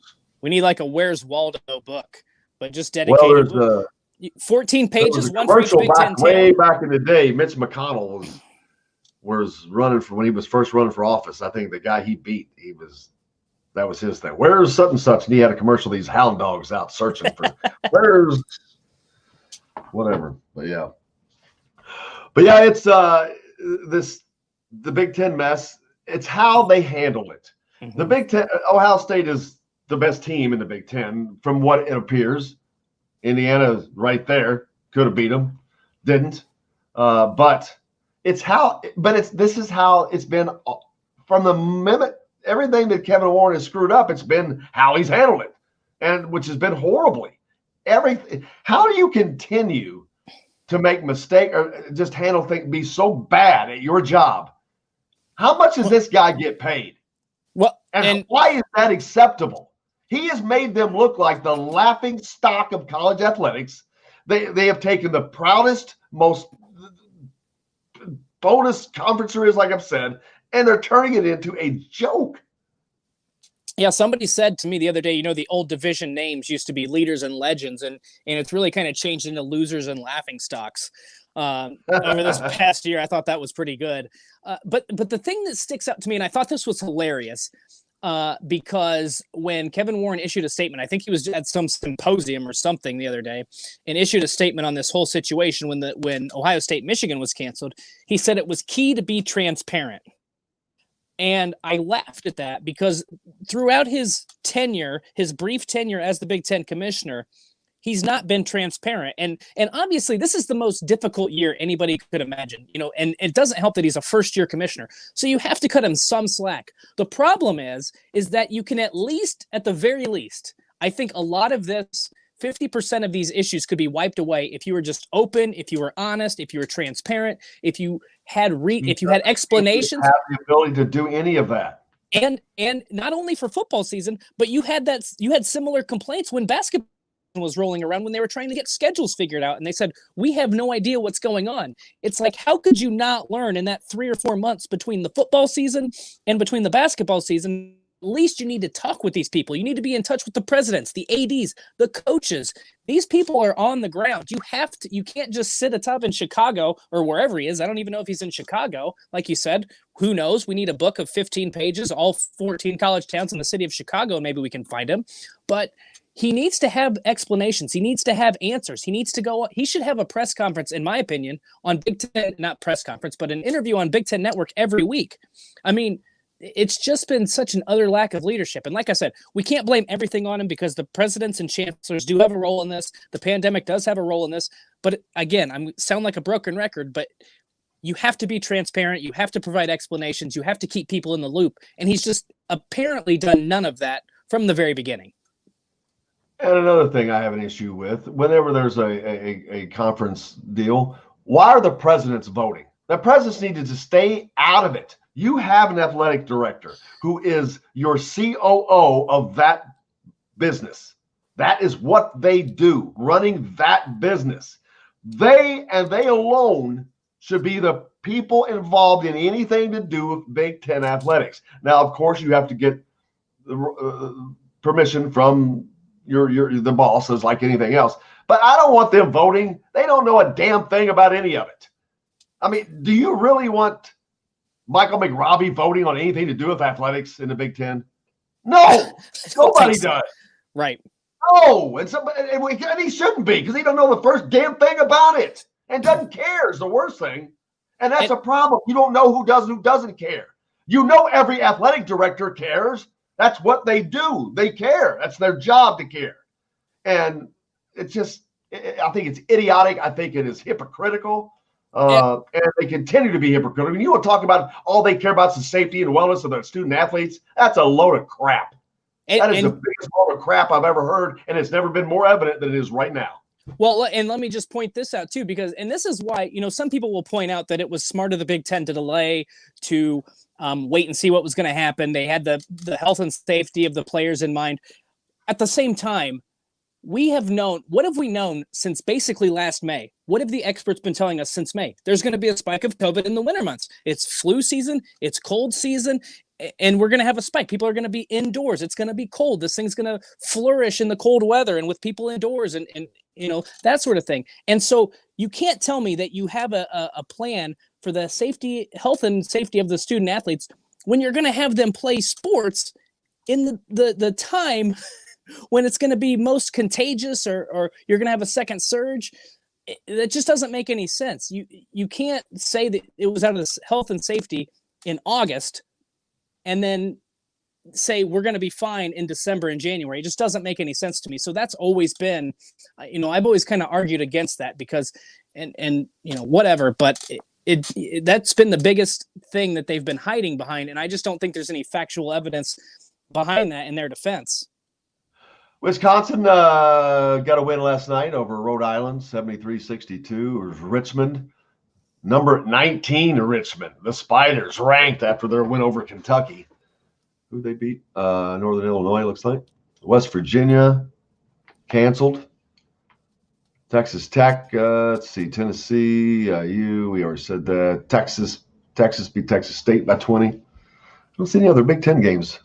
We need like a Where's Waldo book, but just dedicated. Well, there's 14 pages, one for each commercial Big Ten team. way back in the day. Mitch McConnell was running for when he was first running for office. I think the guy he beat, that was his thing. Where's such and such? And he had a commercial of these hound dogs out searching for where's whatever. But yeah, it's the Big Ten mess. It's how they handle it. Mm-hmm. The Big Ten, Ohio State is the best team in the Big Ten from what it appears. Indiana is right there Could have beat them, didn't. But this is how it's been from the minute everything that Kevin Warren has screwed up. It's been how he's handled it, and which has been horribly. How do you continue to make mistake or just handle things, be so bad at your job? How much does this guy get paid? Well, and why is that acceptable? He has made them look like the laughing stock of college athletics. They have taken the proudest, most bonus conference there is, like I've said, and they're turning it into a joke. Yeah, somebody said to me the other day, the old division names used to be leaders and legends, and it's really kind of changed into losers and laughing stocks over this past year. I thought that was pretty good. But the thing that sticks out to me, and I thought this was hilarious, because when Kevin Warren issued a statement, I think he was at some symposium or something the other day, and issued a statement on this whole situation when Ohio State Michigan was canceled. He said it was key to be transparent. And I laughed at that because throughout his brief tenure as the Big Ten commissioner, he's not been transparent. And obviously this is the most difficult year anybody could imagine, and it doesn't help that he's a first-year commissioner. So you have to cut him some slack. The problem is that you can at the very least, I think a lot of this, 50% of these issues could be wiped away if you were just open, if you were honest, if you were transparent, if you had explanations. Have the ability to do any of that. And not only for football season, but you had similar complaints when basketball was rolling around, when they were trying to get schedules figured out, and they said, we have no idea what's going on. It's like, how could you not learn in that 3 or 4 months between the football season and between the basketball season? At least you need to talk with these people. You need to be in touch with the presidents, the ADs, the coaches. These people are on the ground. You can't just sit atop in Chicago or wherever he is. I don't even know if he's in Chicago. Like you said, who knows? We need a book of 15 pages, all 14 college towns in the city of Chicago. Maybe we can find him. But he needs to have explanations. He needs to have answers. He should have a press conference, in my opinion, on Big Ten, not press conference, but an interview on Big Ten Network every week. I mean, it's just been such an utter lack of leadership. And like I said, we can't blame everything on him because the presidents and chancellors do have a role in this. The pandemic does have a role in this. But again, I sound like a broken record, but you have to be transparent. You have to provide explanations. You have to keep people in the loop. And he's just apparently done none of that from the very beginning. And another thing I have an issue with, whenever there's a conference deal, why are the presidents voting? The presidents needed to stay out of it. You have an athletic director who is your COO of that business. That is what they do, running that business. They and they alone should be the people involved in anything to do with Big Ten athletics. Now, of course, you have to get permission from the bosses, like anything else. But I don't want them voting. They don't know a damn thing about any of it. I mean, do you really want Michael McRobbie voting on anything to do with athletics in the Big Ten? No, nobody does. Right. No, and he shouldn't be, because he don't know the first damn thing about it and doesn't care is the worst thing. And that's a problem. You don't know who does and who doesn't care. You know every athletic director cares. That's what they do. They care. That's their job to care. And it's just, I think it's idiotic. I think it is hypocritical. And they continue to be hypocritical. When you want to talk about all they care about is the safety and wellness of their student athletes, that's a load of crap. That is the biggest load of crap I've ever heard, and it's never been more evident than it is right now. Well, and let me just point this out too, because, and this is why, some people will point out that it was smart of the Big Ten to delay, to wait and see what was going to happen. They had the health and safety of the players in mind. At the same time, what have we known since basically last May? What have the experts been telling us since May? There's going to be a spike of COVID in the winter months. It's flu season, it's cold season, and we're going to have a spike. People are going to be indoors. It's going to be cold. This thing's going to flourish in the cold weather and with people indoors and that sort of thing. And so you can't tell me that you have a plan for the health and safety of the student athletes when you're going to have them play sports in the time when it's going to be most contagious or you're going to have a second surge. That just doesn't make any sense. You can't say that it was out of health and safety in August and then say we're going to be fine in December and January. It just doesn't make any sense to me. So that's always been, I've always kind of argued against that because, and whatever, but that's been the biggest thing that they've been hiding behind. And I just don't think there's any factual evidence behind that in their defense. Wisconsin got a win last night over Rhode Island, 73-62. It was Richmond. Number 19 Richmond. The Spiders ranked after their win over Kentucky. Who they beat? Northern Illinois, looks like. West Virginia canceled. Texas Tech, let's see, Tennessee, we already said that. Texas beat Texas State by 20. I don't see any other Big Ten games.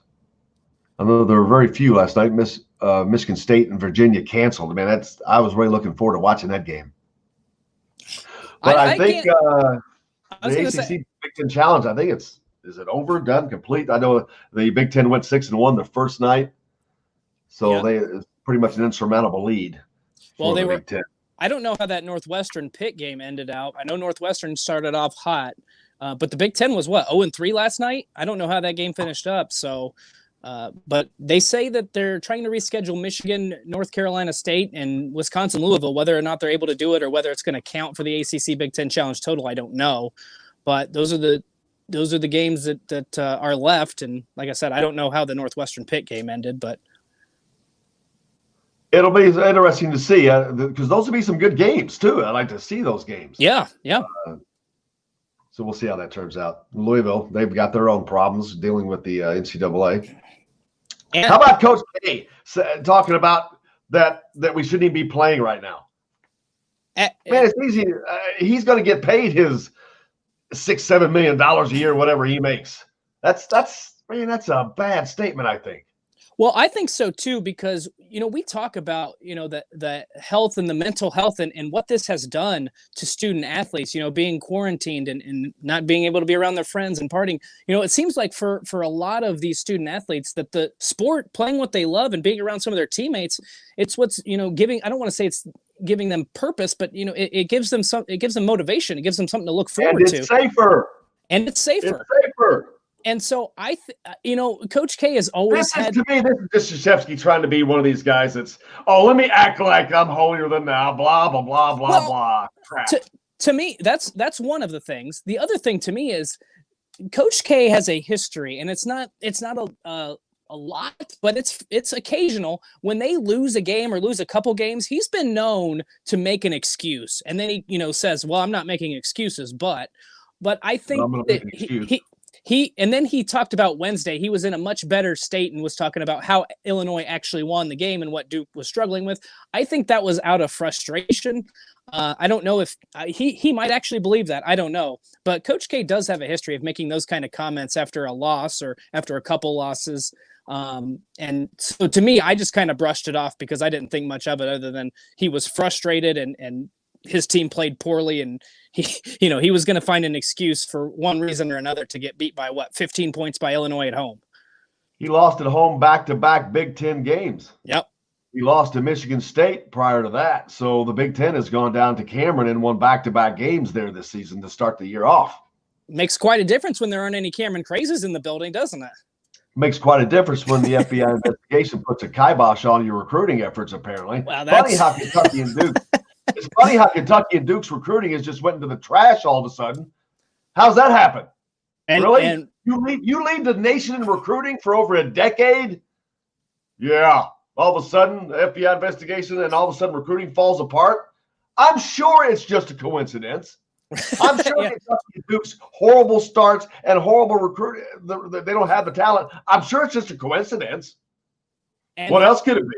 I know there were very few last night. Michigan State and Virginia canceled. I mean, I was really looking forward to watching that game. But I think the ACC Big Ten Challenge, I think is it over, done, complete? I know the Big Ten went 6-1 the first night, so it's pretty much an insurmountable lead. Well, they were. Big Ten. I don't know how that Northwestern Pitt game ended out. I know Northwestern started off hot, but the Big Ten was 0-3 last night. I don't know how that game finished up. So, but they say that they're trying to reschedule Michigan, North Carolina State, and Wisconsin, Louisville. Whether or not they're able to do it, or whether it's going to count for the ACC Big Ten Challenge total, I don't know. But those are the games that are left. And like I said, I don't know how the Northwestern Pitt game ended, but it'll be interesting to see because those will be some good games too. I like to see those games. Yeah. So we'll see how that turns out. Louisville, they've got their own problems dealing with the NCAA. And how about Coach K talking about that we shouldn't even be playing right now? Man, it's easy. He's going to get paid his $6-7 million a year, whatever he makes. That's a bad statement, I think. Well, I think so too, because, we talk about, the health and the mental health and what this has done to student athletes, being quarantined and not being able to be around their friends and partying. It seems like for a lot of these student athletes that the sport, playing what they love and being around some of their teammates, it's what's, giving, I don't want to say it's giving them purpose, but, it gives them motivation. It gives them something to look forward to. And it's safer. It's safer. And so Coach K has always had. To me, this is Krzyzewski trying to be one of these guys that's, let me act like I'm holier than thou, blah, blah, blah, blah, blah. Crap. To me, that's one of the things. The other thing to me is Coach K has a history, and it's not a lot, but it's occasional. When they lose a game or lose a couple games, he's been known to make an excuse. And then he, says, well, I'm not making excuses, but I think that and then he talked about Wednesday. He was in a much better state and was talking about how Illinois actually won the game and what Duke was struggling with. I think that was out of frustration. I don't know if he might actually believe that. I don't know. But Coach K does have a history of making those kind of comments after a loss or after a couple losses. And so to me, I just kind of brushed it off because I didn't think much of it other than he was frustrated and his team played poorly, and he was going to find an excuse for one reason or another to get beat by 15 points by Illinois at home. He lost at home back-to-back Big Ten games. Yep. He lost to Michigan State prior to that. So the Big Ten has gone down to Cameron and won back-to-back games there this season to start the year off. Makes quite a difference when there aren't any Cameron crazes in the building, doesn't it? Makes quite a difference when the FBI investigation puts a kibosh on your recruiting efforts, apparently. Well, Funny how Kentucky and Duke It's funny how Kentucky and Duke's recruiting has just went into the trash all of a sudden. How's that happen? Really? And you lead the nation in recruiting for over a decade? Yeah. All of a sudden, the FBI investigation and all of a sudden recruiting falls apart? I'm sure it's just a coincidence. I'm sure Kentucky and Duke's horrible starts and horrible recruiting, they don't have the talent. I'm sure it's just a coincidence. And what else could it be?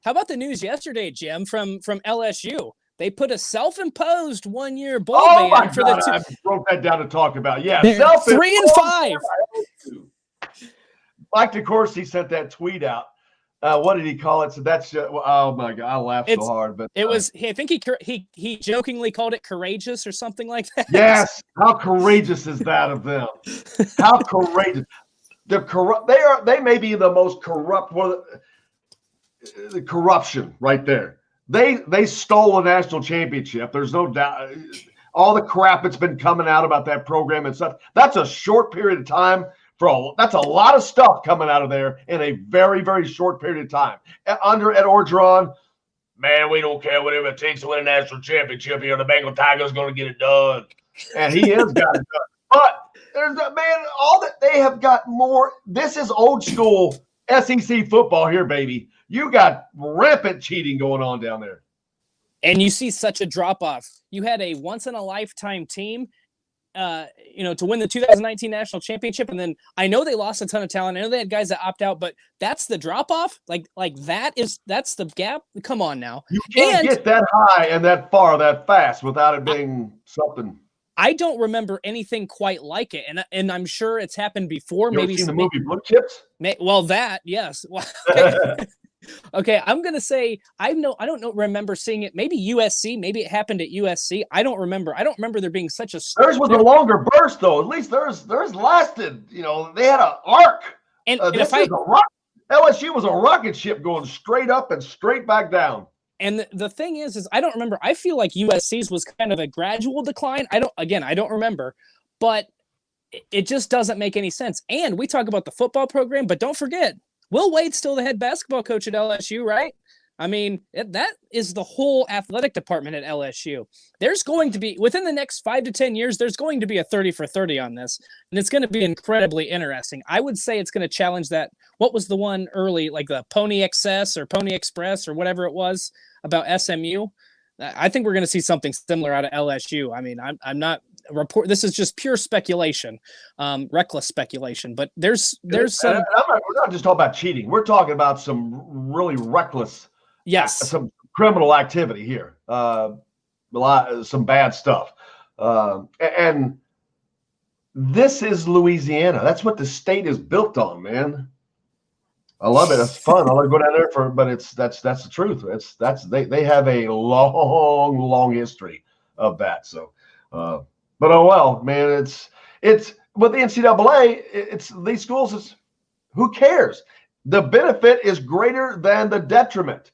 How about the news yesterday, Jim, from LSU? They put a self-imposed one-year bowl ban for the I broke that down to talk about. Yeah, 3-5. Mike DeCourcy sent that tweet out. What did he call it? So that's oh my god, I laughed so hard. But it was. I think he jokingly called it courageous or something like that. Yes, how courageous is that of them? How courageous! They may be the most corrupt. The corruption right there. They stole a national championship. There's no doubt. All the crap that's been coming out about that program and stuff. That's a short period of time That's a lot of stuff coming out of there in a very, very short period of time. Under Ed Orgeron, man, we don't care whatever it takes to win a national championship here. The Bengal Tiger's going to get it done. And he has got it done. But there's all that they have got more. This is old school SEC football here, baby. You got rampant cheating going on down there. And you see such a drop off. You had a once in a lifetime team, to win the 2019 national championship. And then I know they lost a ton of talent. I know they had guys that opt out, but that's the drop off. That's the gap. Come on now. You can't get that high and that far that fast without it being something. I don't remember anything quite like it, and I'm sure it's happened before. You maybe seen the movie Blue Chips? Well, that yes. Well, okay, I'm gonna say I don't remember seeing it. Maybe USC. Maybe it happened at USC. I don't remember. I don't remember there being such a. Theirs was a longer burst, though. At least theirs lasted. They had an arc. And LSU was a rocket ship going straight up and straight back down. And the thing is I don't remember. I feel like USC's was kind of a gradual decline. I don't remember, but it just doesn't make any sense. And we talk about the football program, but don't forget, Will Wade's still the head basketball coach at LSU, right? I mean, that is the whole athletic department at LSU. There's going to be, within the next 5 to 10 years, there's going to be a 30 for 30 on this. And it's going to be incredibly interesting. I would say it's going to challenge that. What was the one early, like the Pony Excess or Pony Express or whatever it was about SMU? I think we're going to see something similar out of LSU. I mean, I'm not this is just pure speculation, reckless speculation, but there's some. We're not just talking about cheating. We're talking about some really reckless. Yes. Some criminal activity here. Some bad stuff. And this is Louisiana. That's what the state is built on, man. I love it. It's fun. I love to go down there but that's the truth. They have a long history of that. So, but oh well, man, it's with the NCAA, it's these schools who cares? The benefit is greater than the detriment.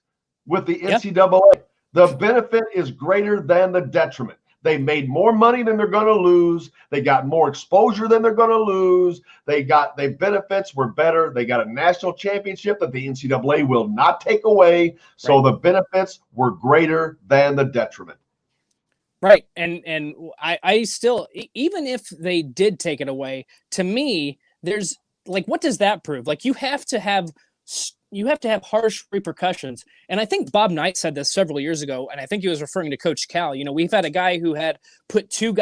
With the NCAA, the benefit is greater than the detriment. They made more money than they're going to lose. They got more exposure than they're going to lose. Their benefits were better. They got a national championship that the NCAA will not take away. So the benefits were greater than the detriment. Right. And I still, even if they did take it away, to me, there's what does that prove? You have to have harsh repercussions. And I think Bob Knight said this several years ago, and I think he was referring to Coach Cal. We've had a guy who had put two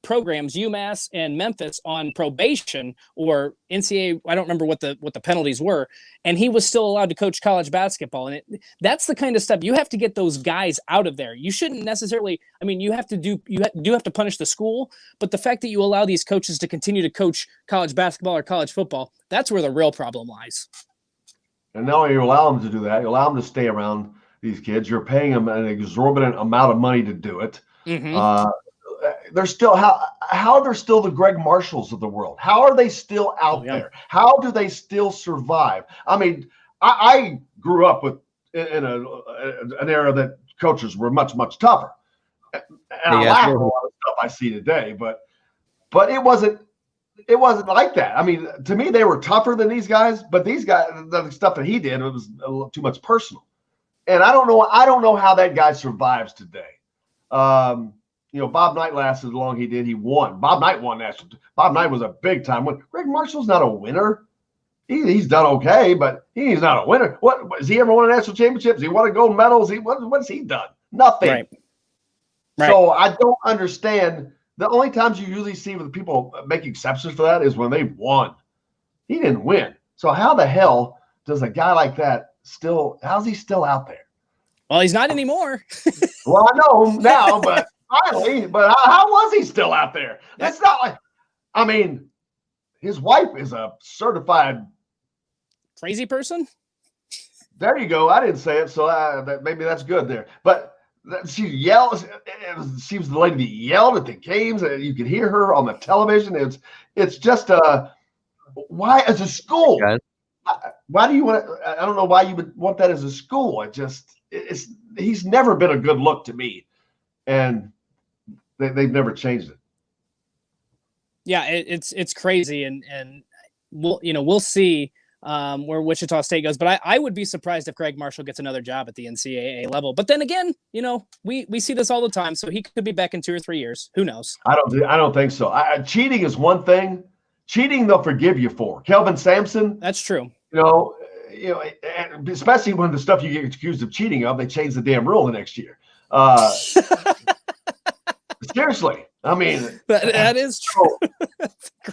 programs, UMass and Memphis, on probation or NCAA. I don't remember what the penalties were, and he was still allowed to coach college basketball. And that's the kind of stuff you have to get those guys out of there. You shouldn't necessarily. I mean, you have to punish the school, but the fact that you allow these coaches to continue to coach college basketball or college football, that's where the real problem lies. And now you allow them to do that. You allow them to stay around these kids. You're paying them an exorbitant amount of money to do it. Mm-hmm. They're still how they're still the Greg Marshalls of the world. How are they still out there? How do they still survive? I mean, I grew up in an era that coaches were much tougher. And I laugh at a lot of stuff I see today, but it wasn't like that. I mean, to me, they were tougher than these guys, but these guys, the stuff that he did, it was a little too much personal. And I don't know how that guy survives today. Bob Knight lasted as long as he did. He won. Bob Knight won national. Bob Knight was a big time winner. Greg Marshall's not a winner. He's done okay, but he's not a winner. What has he ever won a national championship? Has he won a gold medal? What's he done? Nothing. Right. So I don't understand. The only times you usually see with people make exceptions for that is when they've won. He didn't win. So how the hell does a guy like that how's he still out there? Well, he's not anymore. Well, I know now, but finally, how was he still out there? That's not like, I mean, his wife is a certified crazy person. There you go. I didn't say it, so maybe that's good there. But she yells. She was the lady that yelled at the games, and you could hear her on the television. It's just why as a school? Why do you want? I don't know why you would want that as a school. He's never been a good look to me, and they've never changed it. Yeah, it's crazy, and we'll see where Wichita State goes. But I would be surprised if Greg Marshall gets another job at the NCAA level. But then again, we see this all the time, so he could be back in 2 or 3 years. Who knows? I don't think so. Cheating is one thing. Cheating they'll forgive you for. Kelvin Sampson. That's true. Especially when the stuff you get accused of cheating of, they change the damn rule the next year. Seriously, I mean that is true.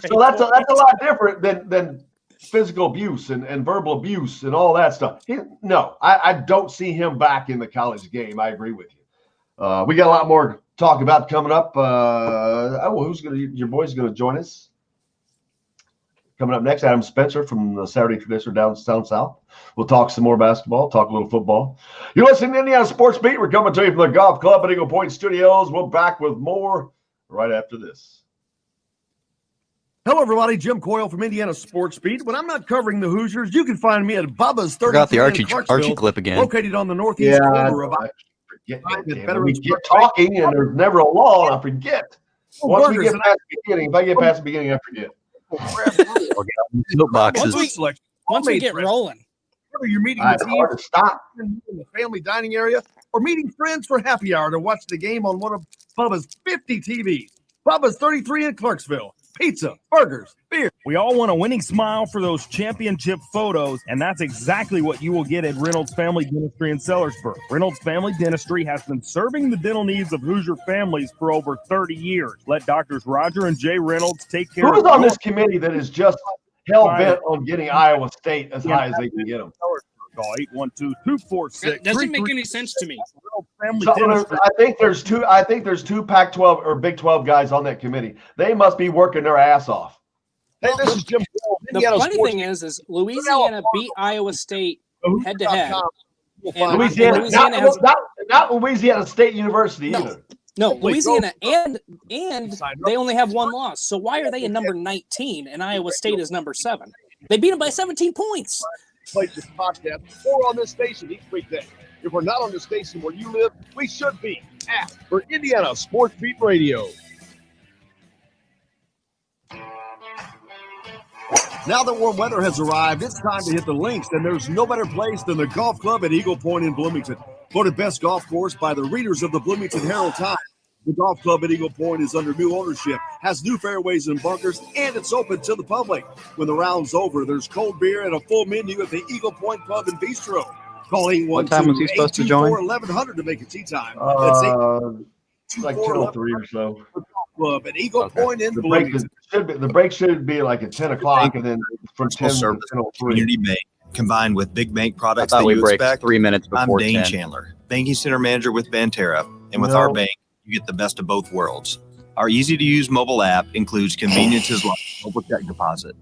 So that's a lot different than physical abuse and verbal abuse and all that stuff. I don't see him back in the college game. I agree with you. We got a lot more to talk about coming up. Your boy's gonna join us. Coming up next, Adam Spencer from the Saturday Tradition down south. We'll talk some more basketball, talk a little football. You're listening to Indiana Sports Beat. We're coming to you from the Golf Club at Eagle Point Studios. We'll back with more right after this. Hello, everybody. Jim Coyle from Indiana Sports Beat. When I'm not covering the Hoosiers, you can find me at Bubba's 33 Forgot the in Archie Clarksville, clip again. located on the northeast corner of We get talking, and there's never a law, and I forget. Once we get past the beginning, if I get past the beginning, I forget. Once we get rolling. Whether you're meeting the team to stop in the family dining area or meeting friends for happy hour to watch the game on one of Bubba's 50 TVs. Bubba's 33 in Clarksville. Pizza, burgers, beer. We all want a winning smile for those championship photos, and that's exactly what you will get at Reynolds Family Dentistry in Sellersburg. Reynolds Family Dentistry has been serving the dental needs of Hoosier families for over 30 years. Let Doctors Roger and Jay Reynolds take care of Who's on this committee that is just hell-bent on getting Iowa State as high as they can get them? Call 812-246. Doesn't make any sense to me. I think there's two Pac-12 or Big 12 guys on that committee. They must be working their ass off. Hey, this is Jim. The funny thing is Louisiana beat Iowa State head to head. Louisiana not Louisiana State University either. No, Louisiana and they only have one loss. So why are they in number 19 and Iowa State is number 7? They beat them by 17 points. Place this podcast or on this station each weekday. If we're not on the station where you live, we should be for Indiana Sports Beat Radio. Now that warm weather has arrived, it's time to hit the links, and there's no better place than the golf club at Eagle Point in Bloomington. Voted best golf course by the readers of the Bloomington Herald-Times. The golf club at Eagle Point is under new ownership, has new fairways and bunkers, and it's open to the public. When the round's over, there's cold beer and a full menu at the Eagle Point Pub and Bistro. Call 812-824-1100 to make a tee time. That's like 2:03 or so. Club at Eagle Point in Bloomington. The break should be like at 10 o'clock, and then from 10 to 10:03. Community Bank, combined with big bank products that you expect. 3 minutes before I'm Dane 10. Chandler, banking center manager with Banterra, and with our bank, you get the best of both worlds. Our easy-to-use mobile app includes conveniences like mobile check deposit.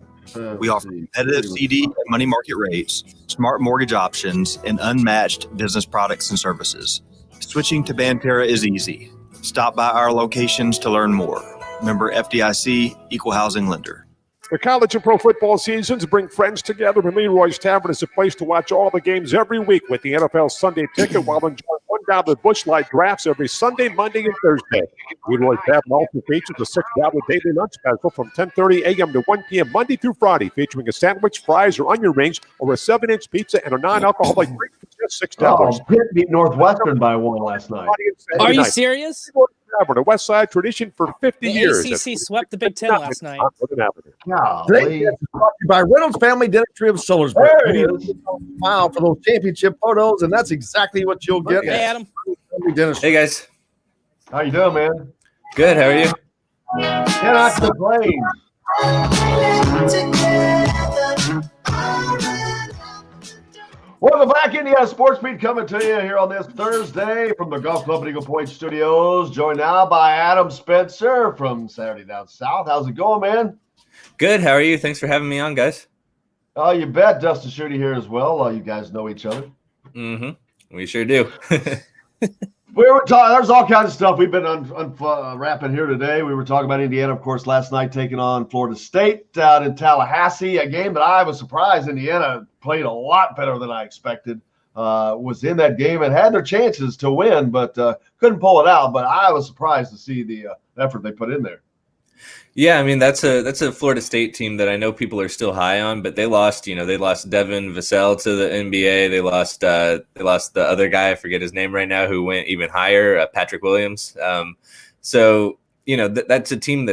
We offer competitive CD and money market rates, smart mortgage options, and unmatched business products and services. Switching to Banterra is easy. Stop by our locations to learn more. Member FDIC, Equal Housing Lender. The college and pro football seasons bring friends together, and Leroy's Tavern is a place to watch all the games every week with the NFL Sunday Ticket while enjoying $1 Busch Light drafts every Sunday, Monday, and Thursday. Leroy's Tavern also features a $6 daily lunch special from 10:30 a.m. to 1 p.m. Monday through Friday, featuring a sandwich, fries, or onion rings, or a 7-inch pizza and a non-alcoholic drink for just $6. Pitt beat Northwestern by 1 last night. Are you serious? Tavern, a West Side tradition for 50 years. ACC swept the Big Ten last night. Today is brought to you by Reynolds Family Dentistry of Sellersburg. You need a smile for those championship photos, and that's exactly what you'll get. Hey, Adam. Hey, guys. How you doing, man? Good. How are you? Cannot complain. Welcome back, Indiana Sports Beat, coming to you here on this Thursday from the Golf Club at Eagle Point Studios. Joined now by Adam Spencer from Saturday Down South. How's it going, man? Good. How are you? Thanks for having me on, guys. Oh, you bet. Dustin Schutte here as well. You guys know each other. Mm-hmm. We sure do. We were talking. There's all kinds of stuff we've been unwrapping here today. We were talking about Indiana, of course, last night taking on Florida State out in Tallahassee, a game that I was surprised Indiana played a lot better than I expected. Was in that game and had their chances to win, but couldn't pull it out. But I was surprised to see the effort they put in there. Yeah, I mean that's a Florida State team that I know people are still high on, but they lost. They lost Devin Vassell to the NBA. They lost the other guy. I forget his name right now, who went even higher, Patrick Williams. So that's a team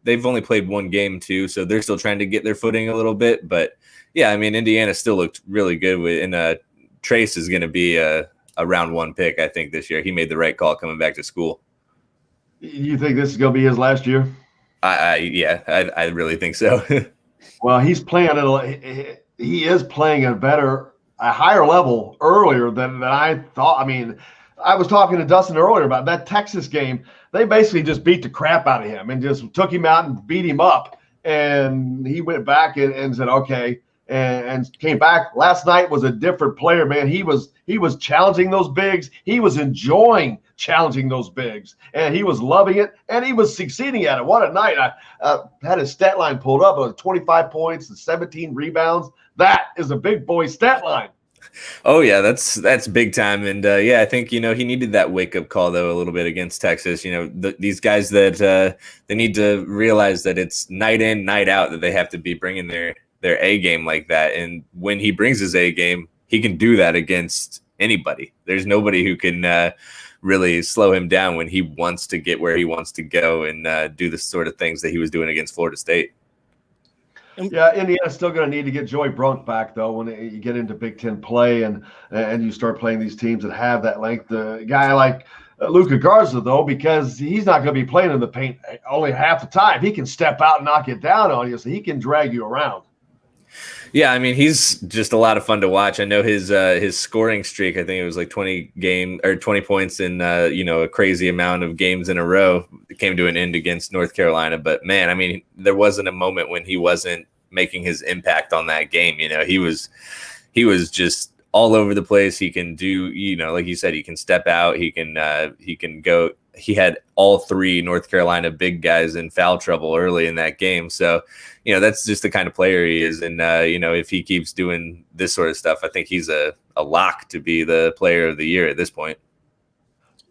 they've only played one game too, so they're still trying to get their footing a little bit. But yeah, I mean Indiana still looked really good and Trace is going to be a round 1 pick, I think, this year. He made the right call coming back to school. You think this is going to be his last year? I really think so. Well, he is playing at a higher level earlier than I thought. I mean, I was talking to Dustin earlier about that Texas game. They basically just beat the crap out of him and just took him out and beat him up. And he went back and said, okay, and came back. Last night was a different player, man. He was challenging those bigs. He was enjoying challenging those bigs, and he was loving it, and he was succeeding at it. What a night. I had his stat line pulled up. It was 25 points and 17 rebounds. That is a big boy stat line. Oh yeah, that's big time. And I think he needed that wake up call though a little bit against Texas. These guys that they need to realize that it's night in, night out that they have to be bringing their A game like that. And when he brings his A game, he can do that against anybody. There's nobody who can really slow him down when he wants to get where he wants to go and do the sort of things that he was doing against Florida State. Yeah, Indiana's still going to need to get Joey Brunk back, though, when you get into Big Ten play and you start playing these teams that have that length. A guy like Luka Garza, though, because he's not going to be playing in the paint only half the time. He can step out and knock it down on you, so he can drag you around. Yeah, I mean, he's just a lot of fun to watch. I know his scoring streak, I think it was like 20 points in a crazy amount of games in a row. It came to an end against North Carolina. But man, I mean, there wasn't a moment when he wasn't making his impact on that game. He was just all over the place. He can do, like you said, he can step out, he can go. He had all 3 North Carolina big guys in foul trouble early in that game. So, that's just the kind of player he is. And, if he keeps doing this sort of stuff, I think he's a lock to be the player of the year at this point.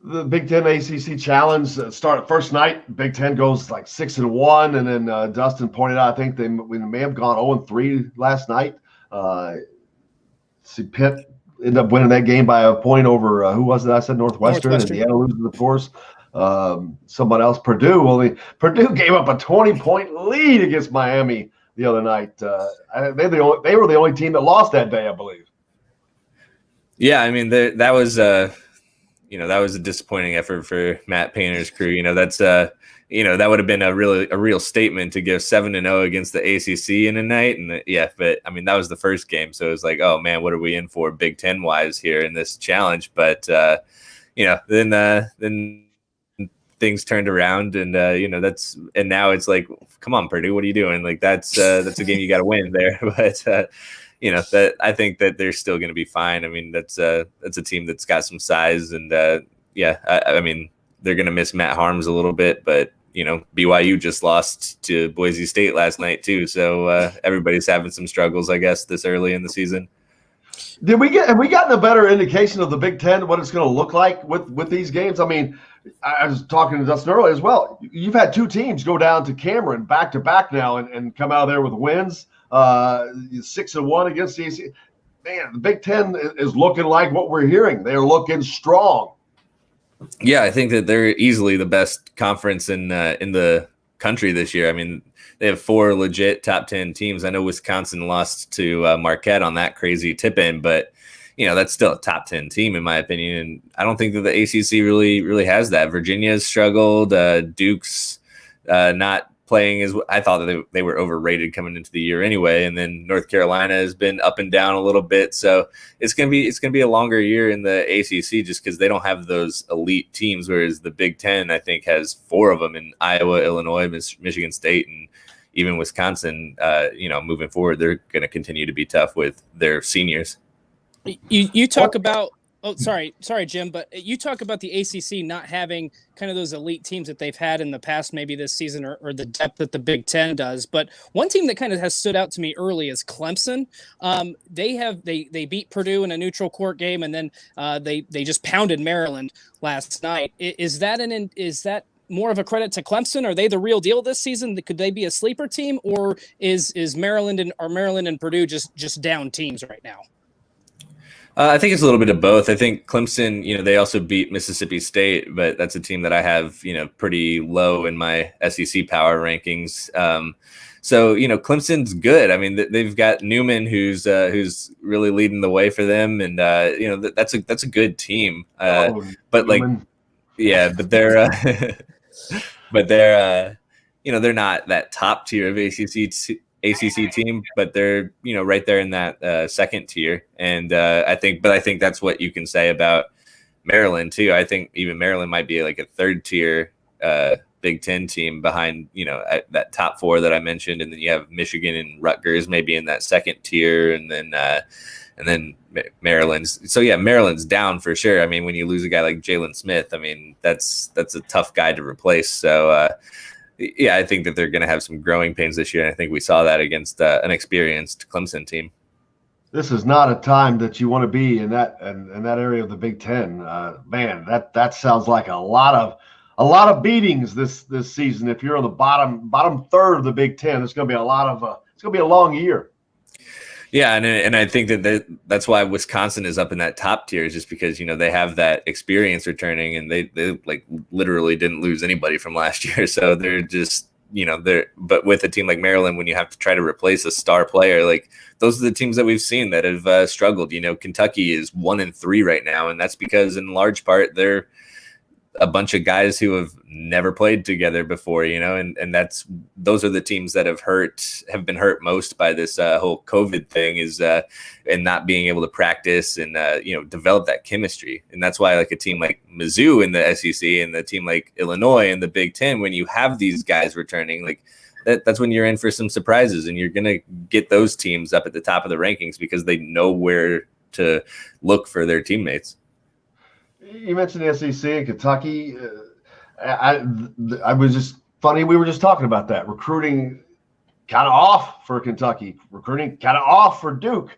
The Big Ten ACC Challenge started first night. Big Ten goes like 6-1. And then Dustin pointed out, I think we may have gone 0-3 last night. See, Pitt ended up winning that game by a point over, who was it? I said Northwestern. And Indiana loses, of course. Somebody else, Purdue. Well, Purdue gave up a 20-point lead against Miami the other night. They were the only team that lost that day, I believe. Yeah, I mean that was a disappointing effort for Matt Painter's crew. That would have been a real statement to give 7-0 against the ACC in a night. And but I mean that was the first game, so it was like, oh man, what are we in for Big Ten wise here in this challenge? But then things turned around, and now it's like, come on, Purdue, what are you doing? Like that's a game you got to win there. But that I think that they're still going to be fine. I mean, that's a team that's got some size, and I mean they're going to miss Matt Harms a little bit, but BYU just lost to Boise State last night too, so everybody's having some struggles, I guess, this early in the season. Have we gotten a better indication of the Big Ten, what it's going to look like with these games? I mean, I was talking to Dustin earlier as well. You've had 2 teams go down to Cameron back to back now and come out of there with wins. 6-1 against the ACC. Man, the Big Ten is looking like what we're hearing. They're looking strong. Yeah, I think that they're easily the best conference in the country this year. I mean, they have 4 legit top 10 teams. I know Wisconsin lost to Marquette on that crazy tip in, but that's still a top 10 team in my opinion. And I don't think that the ACC really has that. Virginia's struggled. Duke's not playing as I thought that they were overrated coming into the year anyway. And then North Carolina has been up and down a little bit. So it's gonna be a longer year in the ACC just because they don't have those elite teams. Whereas the Big Ten, I think, has 4 of them in Iowa, Illinois, Michigan State, and even Wisconsin. Moving forward, they're going to continue to be tough with their seniors. You talk about sorry, Jim, but you talk about the ACC not having kind of those elite teams that they've had in the past, maybe this season, or the depth that the Big Ten does. But one team that kind of has stood out to me early is Clemson. They beat Purdue in a neutral court game, and then they just pounded Maryland last night. Is that more of a credit to Clemson? Are they the real deal this season? Could they be a sleeper team, or is Maryland and Purdue just down teams right now? I think it's a little bit of both. I think Clemson, they also beat Mississippi State, but that's a team that I have, pretty low in my SEC power rankings. So, Clemson's good. I mean, they've got Newman, who's really leading the way for them, and that's a good team. But Newman. they're they're not that top tier of ACC team, but they're right there in that second tier, and I think that's what you can say about Maryland too. I think even Maryland might be like a third tier Big Ten team behind at that top four that I mentioned, and then you have Michigan and Rutgers maybe in that second tier, and then Maryland's. So yeah, Maryland's down for sure. I mean, when you lose a guy like Jalen Smith, I mean that's a tough guy to replace. So. Yeah, I think that they're going to have some growing pains this year. And I think we saw that against an experienced Clemson team. This is not a time that you want to be in that area of the Big Ten. Man, that sounds like a lot of beatings this season. If you're on the bottom third of the Big Ten, it's going to be it's going to be a long year. Yeah, and I think that's why Wisconsin is up in that top tier, is just because they have that experience returning, and they like literally didn't lose anybody from last year, so they're just but with a team like Maryland, when you have to try to replace a star player, like those are the teams that we've seen that have struggled. Kentucky is 1-3 right now, and that's because in large part they're a bunch of guys who have never played together before, and those are the teams that have been hurt most by this whole COVID thing, is and not being able to practice and develop that chemistry. And that's why like a team like Mizzou in the SEC and the team like Illinois in the Big Ten, when you have these guys returning, like that's when you're in for some surprises, and you're going to get those teams up at the top of the rankings because they know where to look for their teammates. You mentioned the SEC and Kentucky. I was just funny. We were just talking about that. Recruiting kind of off for Kentucky. Recruiting kind of off for Duke.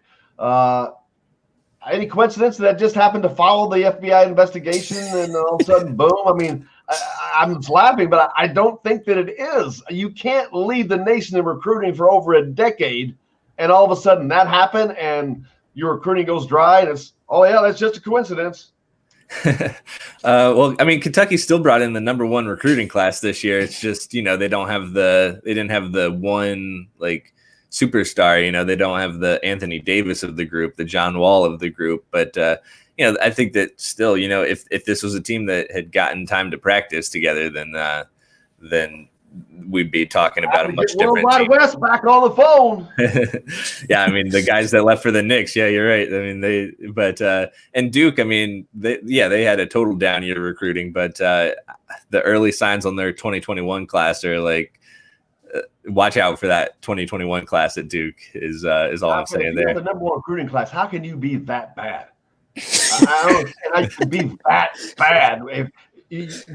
Any coincidence that just happened to follow the FBI investigation and all of a sudden, boom? I mean, I'm laughing, but I don't think that it is. You can't lead the nation in recruiting for over a decade, and all of a sudden that happened, and your recruiting goes dry, and it's, oh yeah, that's just a coincidence. Well, I mean, Kentucky still brought in the number one recruiting class this year. It's just, they didn't have the one like superstar, they don't have the Anthony Davis of the group, the John Wall of the group. But, I think that still, if this was a team that had gotten time to practice together, then we'd be talking about a much different Worldwide team. West back on the phone. Yeah, I mean, the guys that left for the Knicks, yeah, you're right. I mean, and Duke, I mean, they had a total down year recruiting, but the early signs on their 2021 class are like, watch out for that 2021 class at Duke is all I'm saying there. The number one recruiting class, how can you be that bad? I don't understand how you can be that bad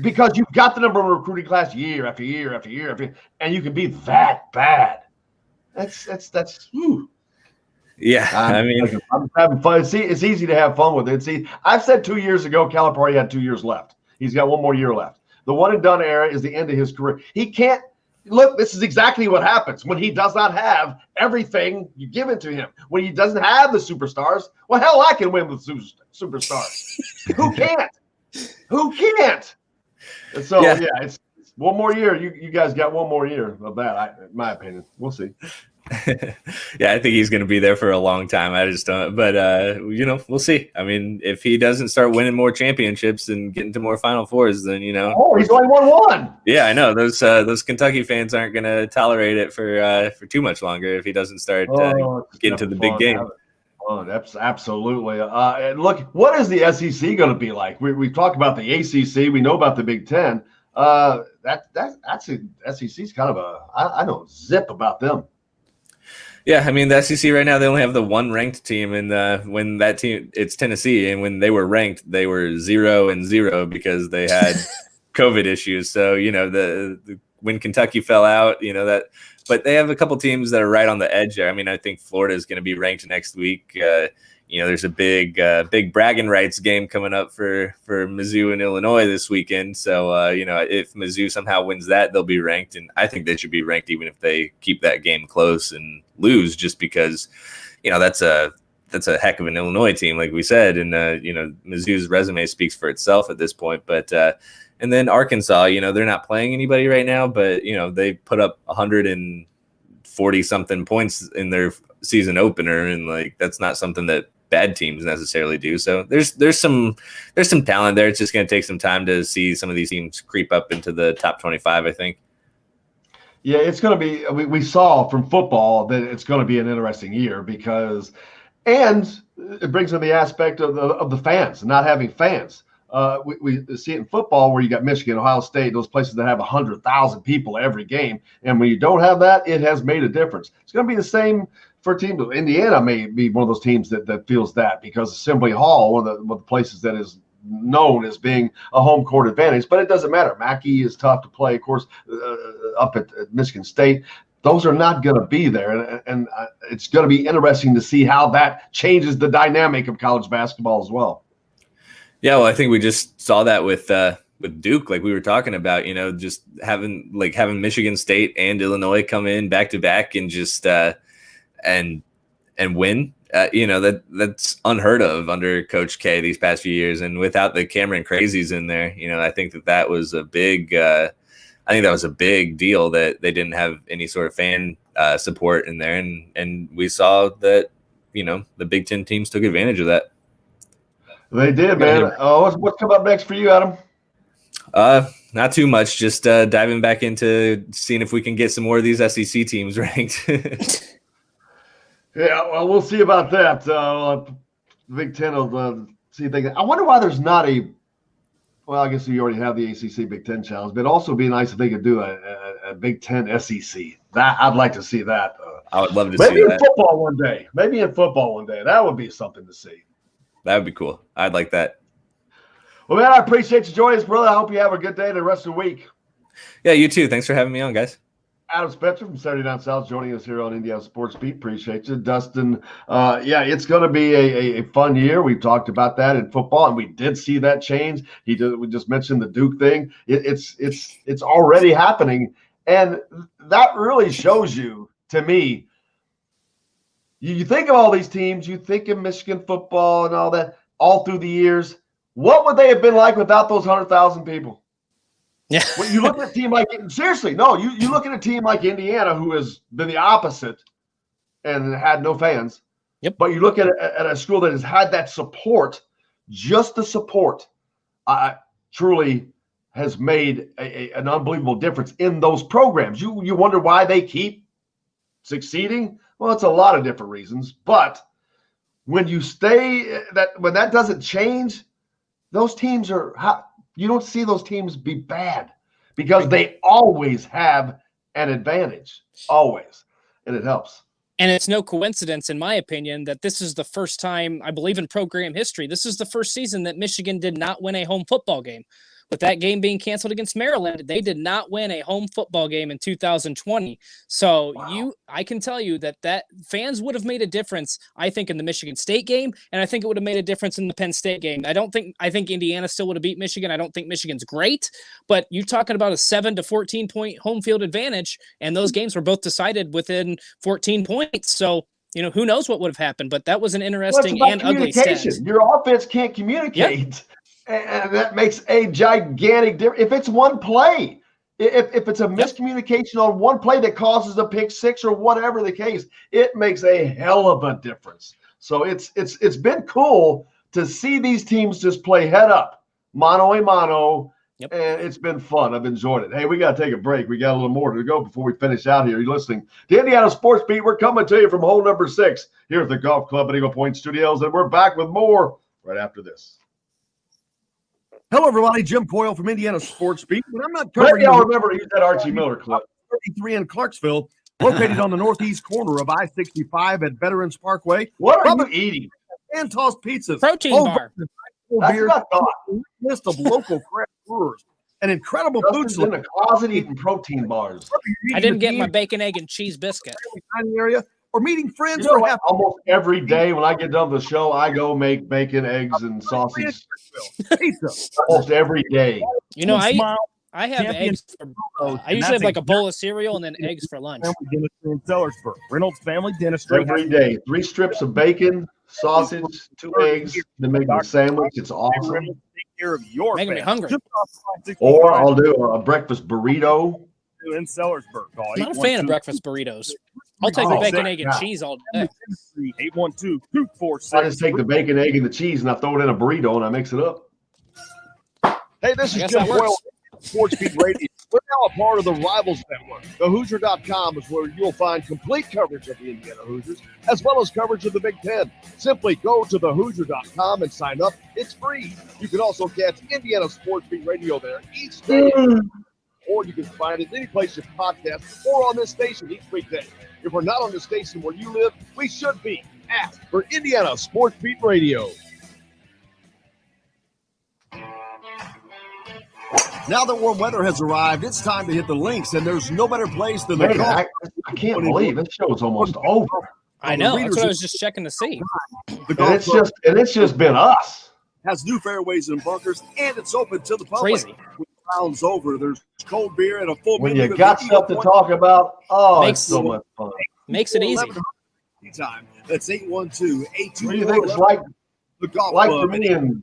because you've got the number one recruiting class year after year after year after year, and you can be that bad. That's. Whew. Yeah, I mean, I'm having fun. See, it's easy to have fun with it. See, I've said 2 years ago, Calipari had 2 years left. He's got one more year left. The one and done era is the end of his career. He can't. Look, this is exactly what happens when he does not have everything you give it to him. When he doesn't have the superstars, well, hell, I can win with superstars. Who can't? Who can't? And so, yeah, it's one more year. You guys got one more year of that, in my opinion. We'll see. Yeah, I think he's going to be there for a long time. I just don't. But, we'll see. I mean, if he doesn't start winning more championships and getting to more Final Fours, then, Oh, he's only won one. Yeah, I know. Those Kentucky fans aren't going to tolerate it for too much longer if he doesn't start getting to the big game. Oh, that's absolutely. And look, what is the SEC going to be like? We've talked about the ACC. We know about the Big Ten. That's SEC's kind of I know zip about them. Yeah, I mean, the SEC right now, they only have the one ranked team, and when that team, it's Tennessee, and when they were ranked, they were 0-0 because they had COVID issues. So, when Kentucky fell out, but they have a couple teams that are right on the edge there. I mean, I think Florida is going to be ranked next week. there's a big bragging rights game coming up for Mizzou and Illinois this weekend. So, if Mizzou somehow wins that, they'll be ranked. And I think they should be ranked even if they keep that game close and lose, just because, that's a heck of an Illinois team, like we said. And, Mizzou's resume speaks for itself at this point. But, and then Arkansas, they're not playing anybody right now, but, they put up 140 something points in their season opener. And like, that's not something that bad teams necessarily do. So there's some talent there. It's just going to take some time to see some of these teams creep up into the top 25, I think. Yeah, it's going to be, we saw from football that it's going to be an interesting year and it brings in the aspect of the fans, not having fans. We see it in football where you got Michigan, Ohio State, those places that have 100,000 people every game. And when you don't have that, it has made a difference. It's going to be the same for teams. Indiana may be one of those teams that feels that, because Assembly Hall, one of the places that is known as being a home court advantage, but it doesn't matter. Mackey is tough to play, of course, up at Michigan State. Those are not going to be there, and it's going to be interesting to see how that changes the dynamic of college basketball as well. Yeah, well, I think we just saw that with Duke, like we were talking about, just having Michigan State and Illinois come in back to back and just and win. That's unheard of under Coach K these past few years, and without the Cameron Crazies in there, I think that was a big. I think that was a big deal that they didn't have any sort of fan support in there, and we saw that the Big Ten teams took advantage of that. They did, man. What's come up next for you, Adam? Not too much. Just diving back into seeing if we can get some more of these SEC teams ranked. Yeah, well, we'll see about that. Big Ten will see if they can. I wonder why there's not a. Well, I guess you already have the ACC Big Ten Challenge, but it'd also be nice if they could do a Big Ten SEC. That I'd like to see that. I would love to maybe see that. Maybe in football one day. That would be something to see. That would be cool. I'd like that. Well, man, I appreciate you joining us, brother. I hope you have a good day and the rest of the week. Yeah, you too. Thanks for having me on, guys. Adam Spencer from Saturday Down South joining us here on Indiana Sports Beat. Appreciate you. Dustin, it's going to be a fun year. We've talked about that in football, and we did see that change. We just mentioned the Duke thing. It's already happening, and that really shows you, to me, you think of all these teams, you think of Michigan football and all that, all through the years. What would they have been like without those 100,000 people? Yeah. When you look at a team like – seriously, no, you look at a team like Indiana, who has been the opposite and had no fans. Yep. But you look at a school that has had that support, just the support, truly has made an unbelievable difference in those programs. You wonder why they keep succeeding? Well, it's a lot of different reasons. But when you when that doesn't change, those teams you don't see those teams be bad, because they always have an advantage, always, and it helps. And it's no coincidence, in my opinion, that this is the first time, I believe, in program history, this is the first season that Michigan did not win a home football game. With that game being canceled against Maryland, they did not win a home football game in 2020. So wow. I can tell you that fans would have made a difference, I think, in the Michigan State game, and I think it would have made a difference in the Penn State game. I think Indiana still would have beat Michigan. I don't think Michigan's great, but you're talking about a 7 to 14 point home field advantage, and those games were both decided within 14 points. So, who knows what would have happened, but that was an interesting and ugly stat. Your offense can't communicate. Yep. And that makes a gigantic difference. If it's one play, if it's a miscommunication on one play that causes a pick six or whatever the case, it makes a hell of a difference. So it's been cool to see these teams just play head up, mano a mano, and it's been fun. I've enjoyed it. Hey, we got to take a break. We got a little more to go before we finish out here. You're listening to Indiana Sports Beat. We're coming to you from hole number 6 here at the Golf Club at Eagle Point Studios, and we're back with more right after this. Hello, everybody. Jim Coyle from Indiana Sports Beat. But I'm not covering. Maybe I'll remember to use that Archie Miller clip. 33 in Clarksville, located on the northeast corner of I-65 at Veterans Parkway. What are you eating? And tossed pizzas. Protein bar. Beers, list of local craft brewers. An incredible food in the closet eating protein bars. I didn't get my bacon, egg, and cheese biscuit. Area, or meeting friends You know for what? happy Almost every day when I get done with the show, I go make bacon, eggs, and sausage. pizza. Almost every day. You know, Smile I have Champion eggs. For, photos, I and usually that's have like a bowl of cereal and then eggs for lunch. Family Dentistry in Sellersburg. Reynolds Family Dentistry Every day. 3 strips of bacon, sausage, 2 eggs, then make a sandwich. It's awesome. Take care of your Making me family. hungry. Just off 565 Or I'll do a breakfast burrito. in Sellersburg. Call I'm not a fan of 812 breakfast burritos. I'll take Oh, the bacon, my egg, and God. cheese all day. 812-246. I just take the bacon, egg, and the cheese, and I throw it in a burrito, and I mix it up. Hey, this I is guess Jim that works. Boyle, Sports Beat Radio. We're now a part of the Rivals Network. TheHoosier.com is where you'll find complete coverage of the Indiana Hoosiers, as well as coverage of the Big Ten. Simply go to TheHoosier.com and sign up. It's free. You can also catch Indiana Sports Beat Radio there each day. Or you can find it any place you podcast or on this station each weekday. If we're not on the station where you live, we should be. Ask for Indiana Sports Beat Radio. Now that warm weather has arrived, it's time to hit the links, and there's no better place than the Man, golf. I can't believe this show's almost over. I know. That's what I was just checking to see. The And golf it's just been us. has new fairways and bunkers, and it's open to the public. Crazy. When the round's over, there's cold beer and a full When menu you of got the stuff to Eagle talk about, Makes- it's so much fun. Makes it easy. Time. That's 812-828. What do you think it's like The golf for club me in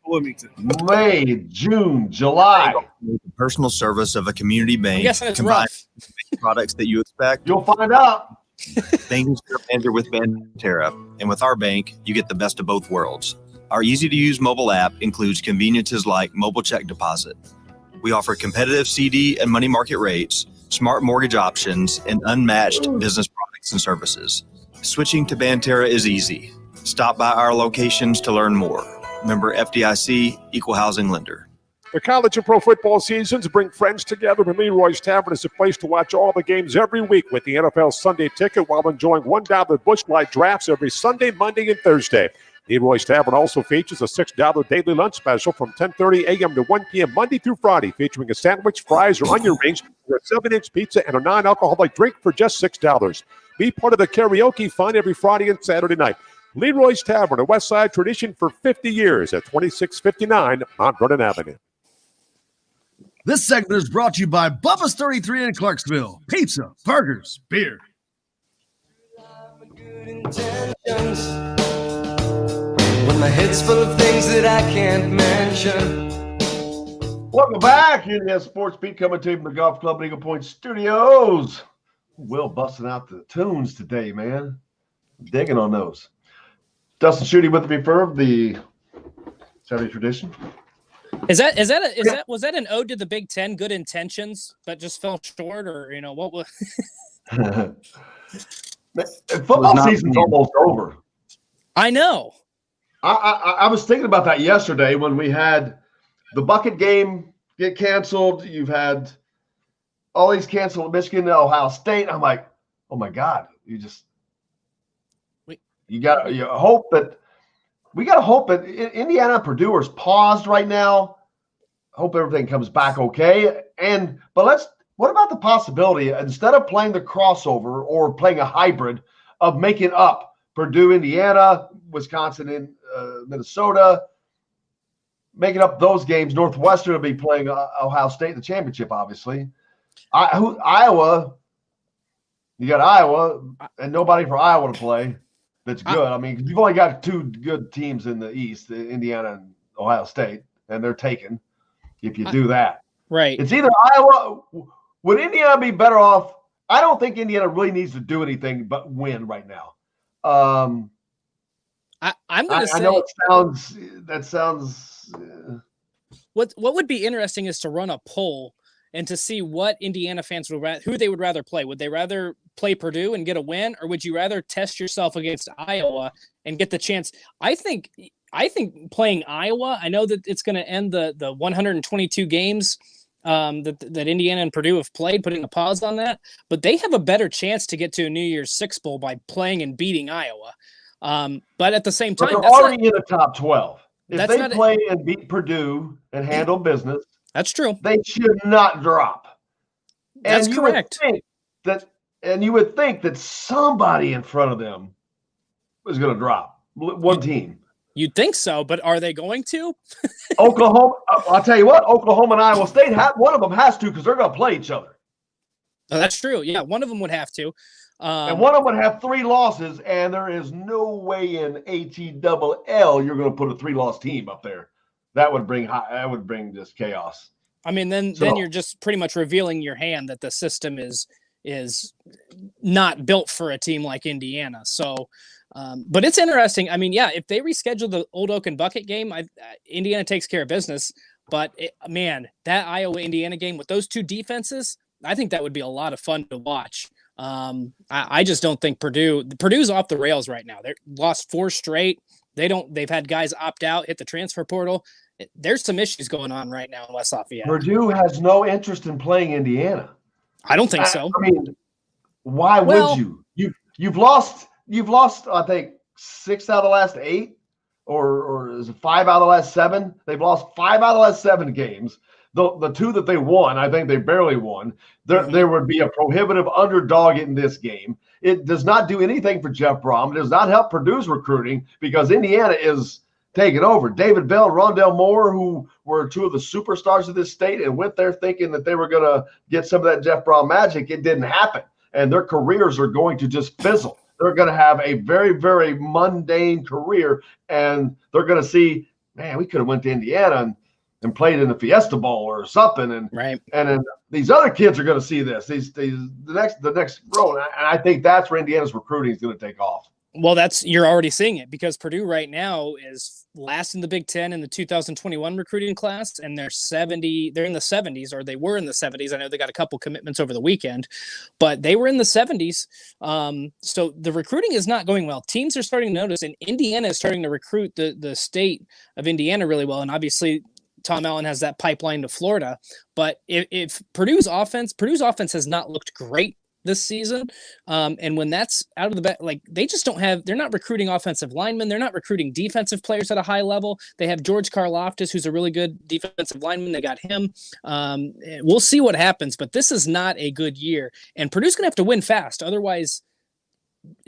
Bloomington. May, June, July? The personal service of a community I'm bank guessing it's combined rough. with products that you expect. You'll find out. Banking Center Manager with Banterra. And with our bank, you get the best of both worlds. Our easy-to-use mobile app includes conveniences like mobile check deposit. We offer competitive CD and money market rates, smart mortgage options, and unmatched business products and services. Switching to Banterra is easy. Stop by our locations to learn more. Member FDIC, Equal Housing Lender. The college and pro football seasons bring friends together, and Leroy's Tavern is a place to watch all the games every week with the NFL Sunday Ticket while enjoying $1 Busch Light drafts every Sunday, Monday, and Thursday. Leroy's Tavern also features a $6 daily lunch special from 10:30 a.m. to 1 p.m. Monday through Friday, featuring a sandwich, fries, or onion rings, or a 7-inch pizza and a non-alcoholic drink for just $6. Be part of the karaoke fun every Friday and Saturday night. Leroy's Tavern, a West Side tradition for 50 years at 2659 Mount Vernon Avenue. This segment is brought to you by Bubba's 33 in Clarksville. Pizza, burgers, beer. When my head's full of things that I can't mention. Welcome back. Indiana Sports Beat coming to you from the Golf Club Eagle Point Studios. Will busting out the tunes today, man. Digging on those. Dustin Schutte with me for the Saturday tradition. Was that an ode to the Big Ten? Good intentions, but just fell short, or what was? Football season's almost over. I know. I was thinking about that yesterday when we had the bucket game get canceled. You've had all these canceled, Michigan, Ohio State. I'm like, oh my God, you got to hope that Indiana, Purdue are paused right now. Hope everything comes back okay. But what about the possibility, instead of playing the crossover or playing a hybrid, of making up Purdue, Indiana, Wisconsin, and Minnesota, making up those games? Northwestern will be playing Ohio State in the championship, obviously. Iowa, you got Iowa, and nobody for Iowa to play. That's good. I mean, you've only got 2 good teams in the East, Indiana and Ohio State, and they're taken if you do that. Right. It's either Iowa. Would Indiana be better off? I don't think Indiana really needs to do anything but win right now. I'm going to say. I know that sounds. What would be interesting is to run a poll and to see what Indiana fans who they would rather play. Would they rather play Purdue and get a win, or would you rather test yourself against Iowa and get the chance? I think playing Iowa, I know that it's going to end the 122 games that Indiana and Purdue have played, putting a pause on that, but they have a better chance to get to a New Year's Six Bowl by playing and beating Iowa. But at the same time, they're already in the top 12. If they play and beat Purdue and handle business, that's true. They should not drop. That's correct. Would think that And you would think that somebody in front of them was going to drop. One team. You'd think so, but are they going to? Oklahoma. I'll tell you what. Oklahoma and Iowa State. One of them has to because they're going to play each other. Oh, that's true. Yeah, one of them would have to. And one of them would have 3 losses, and there is no way in ATLL you're going to put a 3-loss team up there. That would bring just chaos. I mean, then you're just pretty much revealing your hand that the system is not built for a team like Indiana. So, but it's interesting. I mean, yeah, if they reschedule the Old Oak and Bucket game, Indiana takes care of business. But that Iowa-Indiana game with those 2 defenses, I think that would be a lot of fun to watch. I just don't think Purdue's off the rails right now. They're lost 4 straight. They've had guys opt out, hit the transfer portal. There's some issues going on right now in West Lafayette. Purdue has no interest in playing Indiana. I don't think so. I mean, why would you? You've lost, I think, 6 out of the last 8, or is it 5 out of the last 7? They've lost 5 out of the last 7 games. The 2 that they won, I think they barely won. There would be a prohibitive underdog in this game. It does not do anything for Jeff Brom. It does not help Purdue's recruiting because Indiana is taking over. David Bell and Rondell Moore, who were 2 of the superstars of this state and went there thinking that they were going to get some of that Jeff Brom magic. It didn't happen. And their careers are going to just fizzle. They're going to have a very, very mundane career. And they're going to see, man, we could have went to Indiana and played in the Fiesta Bowl or something. And right. And then these other kids are going to see this. The next row. And I think that's where Indiana's recruiting is going to take off. Well, you're already seeing it because Purdue right now is last in the Big Ten in the 2021 recruiting class, and they're in the 70s, or they were in the 70s. I know they got a couple commitments over the weekend, but they were in the 70s. So the recruiting is not going well. Teams are starting to notice, and Indiana is starting to recruit the state of Indiana really well. And obviously Tom Allen has that pipeline to Florida, but if Purdue's offense has not looked great this season. And when that's out of the back, like they're not recruiting offensive linemen. They're not recruiting defensive players at a high level. They have George Karloftis, who's a really good defensive lineman. They got him. We'll see what happens, but this is not a good year. And Purdue's going to have to win fast. Otherwise,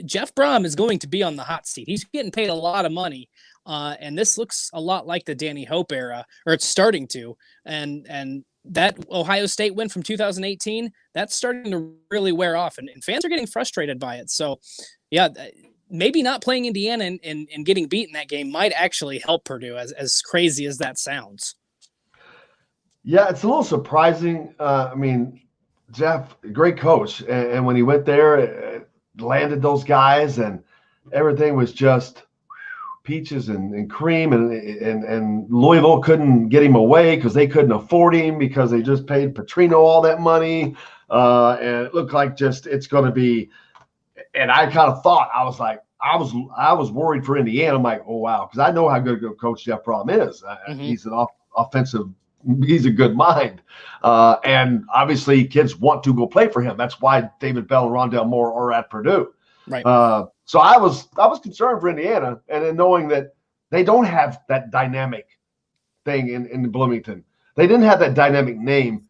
Jeff Brom is going to be on the hot seat. He's getting paid a lot of money. And this looks a lot like the Danny Hope era, or it's starting to. And that Ohio State win from 2018, that's starting to really wear off, and fans are getting frustrated by it. So, yeah, maybe not playing Indiana and getting beat in that game might actually help Purdue, as crazy as that sounds. Yeah, it's a little surprising. I mean, Jeff, great coach, and when he went there, landed those guys, and everything was just peaches and cream, and Louisville couldn't get him away because they couldn't afford him because they just paid Petrino all that money, and it looked like it's going to be. And I kind of thought, I was worried for Indiana. I'm like, oh wow, because I know how good a coach Jeff Brom is. He's an offensive. He's a good mind, and obviously kids want to go play for him. That's why David Bell and Rondell Moore are at Purdue. Right. So I was concerned for Indiana, and then knowing that they don't have that dynamic thing in Bloomington. They didn't have that dynamic name,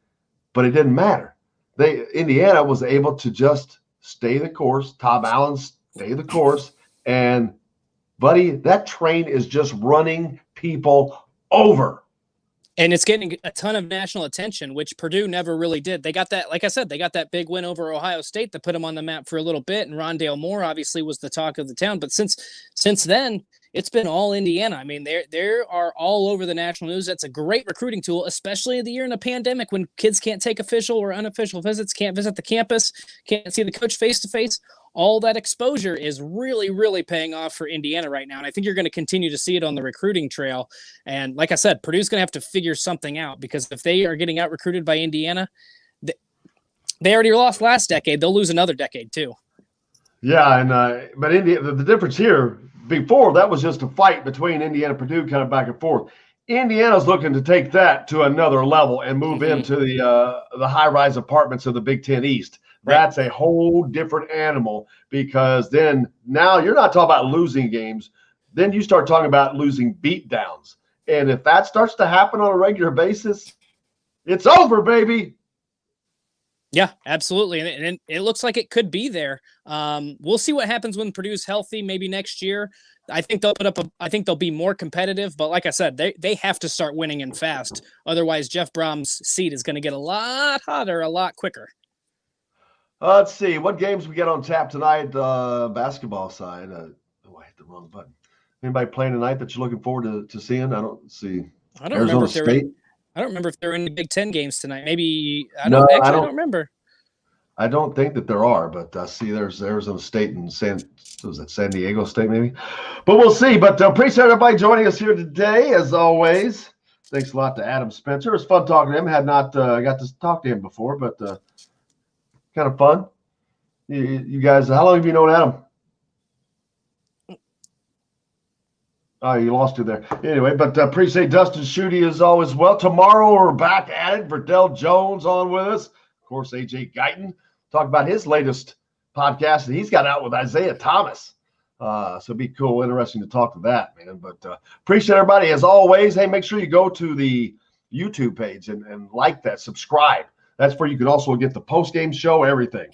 but it didn't matter. Indiana was able to just stay the course. Tom Allen stay the course, and buddy, that train is just running people over. And it's getting a ton of national attention, which Purdue never really did. They got that, like I said, they got that big win over Ohio State that put them on the map for a little bit. And Rondale Moore obviously was the talk of the town. But since then, it's been all Indiana. I mean, they are all over the national news. That's a great recruiting tool, especially in the year in a pandemic when kids can't take official or unofficial visits, can't visit the campus, can't see the coach face to face. All that exposure is really, really paying off for Indiana right now. And I think you're going to continue to see it on the recruiting trail. And like I said, Purdue's going to have to figure something out, because if they are getting out recruited by Indiana, they already lost last decade. They'll lose another decade too. Yeah. And, but the difference here, before that was just a fight between Indiana and Purdue kind of back and forth. Indiana's looking to take that to another level and move into the high-rise apartments of the Big Ten East. That's a whole different animal, because then now you're not talking about losing games. Then you start talking about losing beatdowns. And if that starts to happen on a regular basis, it's over, baby. Yeah, absolutely. And it looks like it could be there. We'll see what happens when Purdue's healthy, maybe next year. I think they'll be more competitive, but like I said, they have to start winning and fast. Otherwise, Jeff Brom's seat is going to get a lot hotter, a lot quicker. Let's see what games we get on tap tonight. Basketball side. I hit the wrong button. Anybody playing tonight that you're looking forward to seeing? I don't see. I don't Arizona remember State. I don't remember if there were any Big Ten games tonight. Maybe I No, don't I don't remember. I don't think that there are, but I see there's Arizona State and San Diego State maybe. But we'll see. But appreciate everybody joining us here today, as always. Thanks a lot to Adam Spencer. It was fun talking to him. Had not got to talk to him before, but kind of fun. You guys, how long have you known Adam? Oh, you lost it there. Anyway, but appreciate Dustin Schutte as always. Well, tomorrow we're back at it. Verdell Jones on with us. Of course, AJ Guyton. Talk about his latest podcast that he's got out with Isaiah Thomas. So it'd be cool, interesting to talk to that, man. But appreciate everybody as always. Hey, make sure you go to the YouTube page and like that, subscribe. That's where you can also get the post-game show, everything.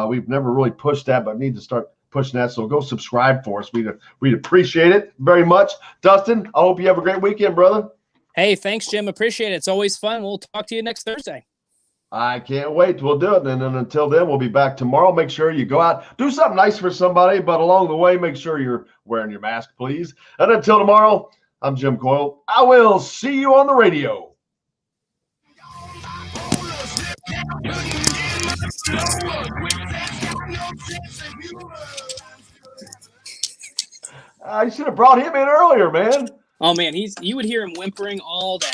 We've never really pushed that, but need to start pushing that. So go subscribe for us. We'd appreciate it very much. Dustin, I hope you have a great weekend, brother. Hey, thanks, Jim. Appreciate it. It's always fun. We'll talk to you next Thursday. I can't wait. We'll do it. And then until then, we'll be back tomorrow. Make sure you go out, do something nice for somebody, but along the way, make sure you're wearing your mask, please. And until tomorrow, I'm Jim Coyle. I will see you on the radio. I should have brought him in earlier, man. Oh man, you would hear him whimpering all day.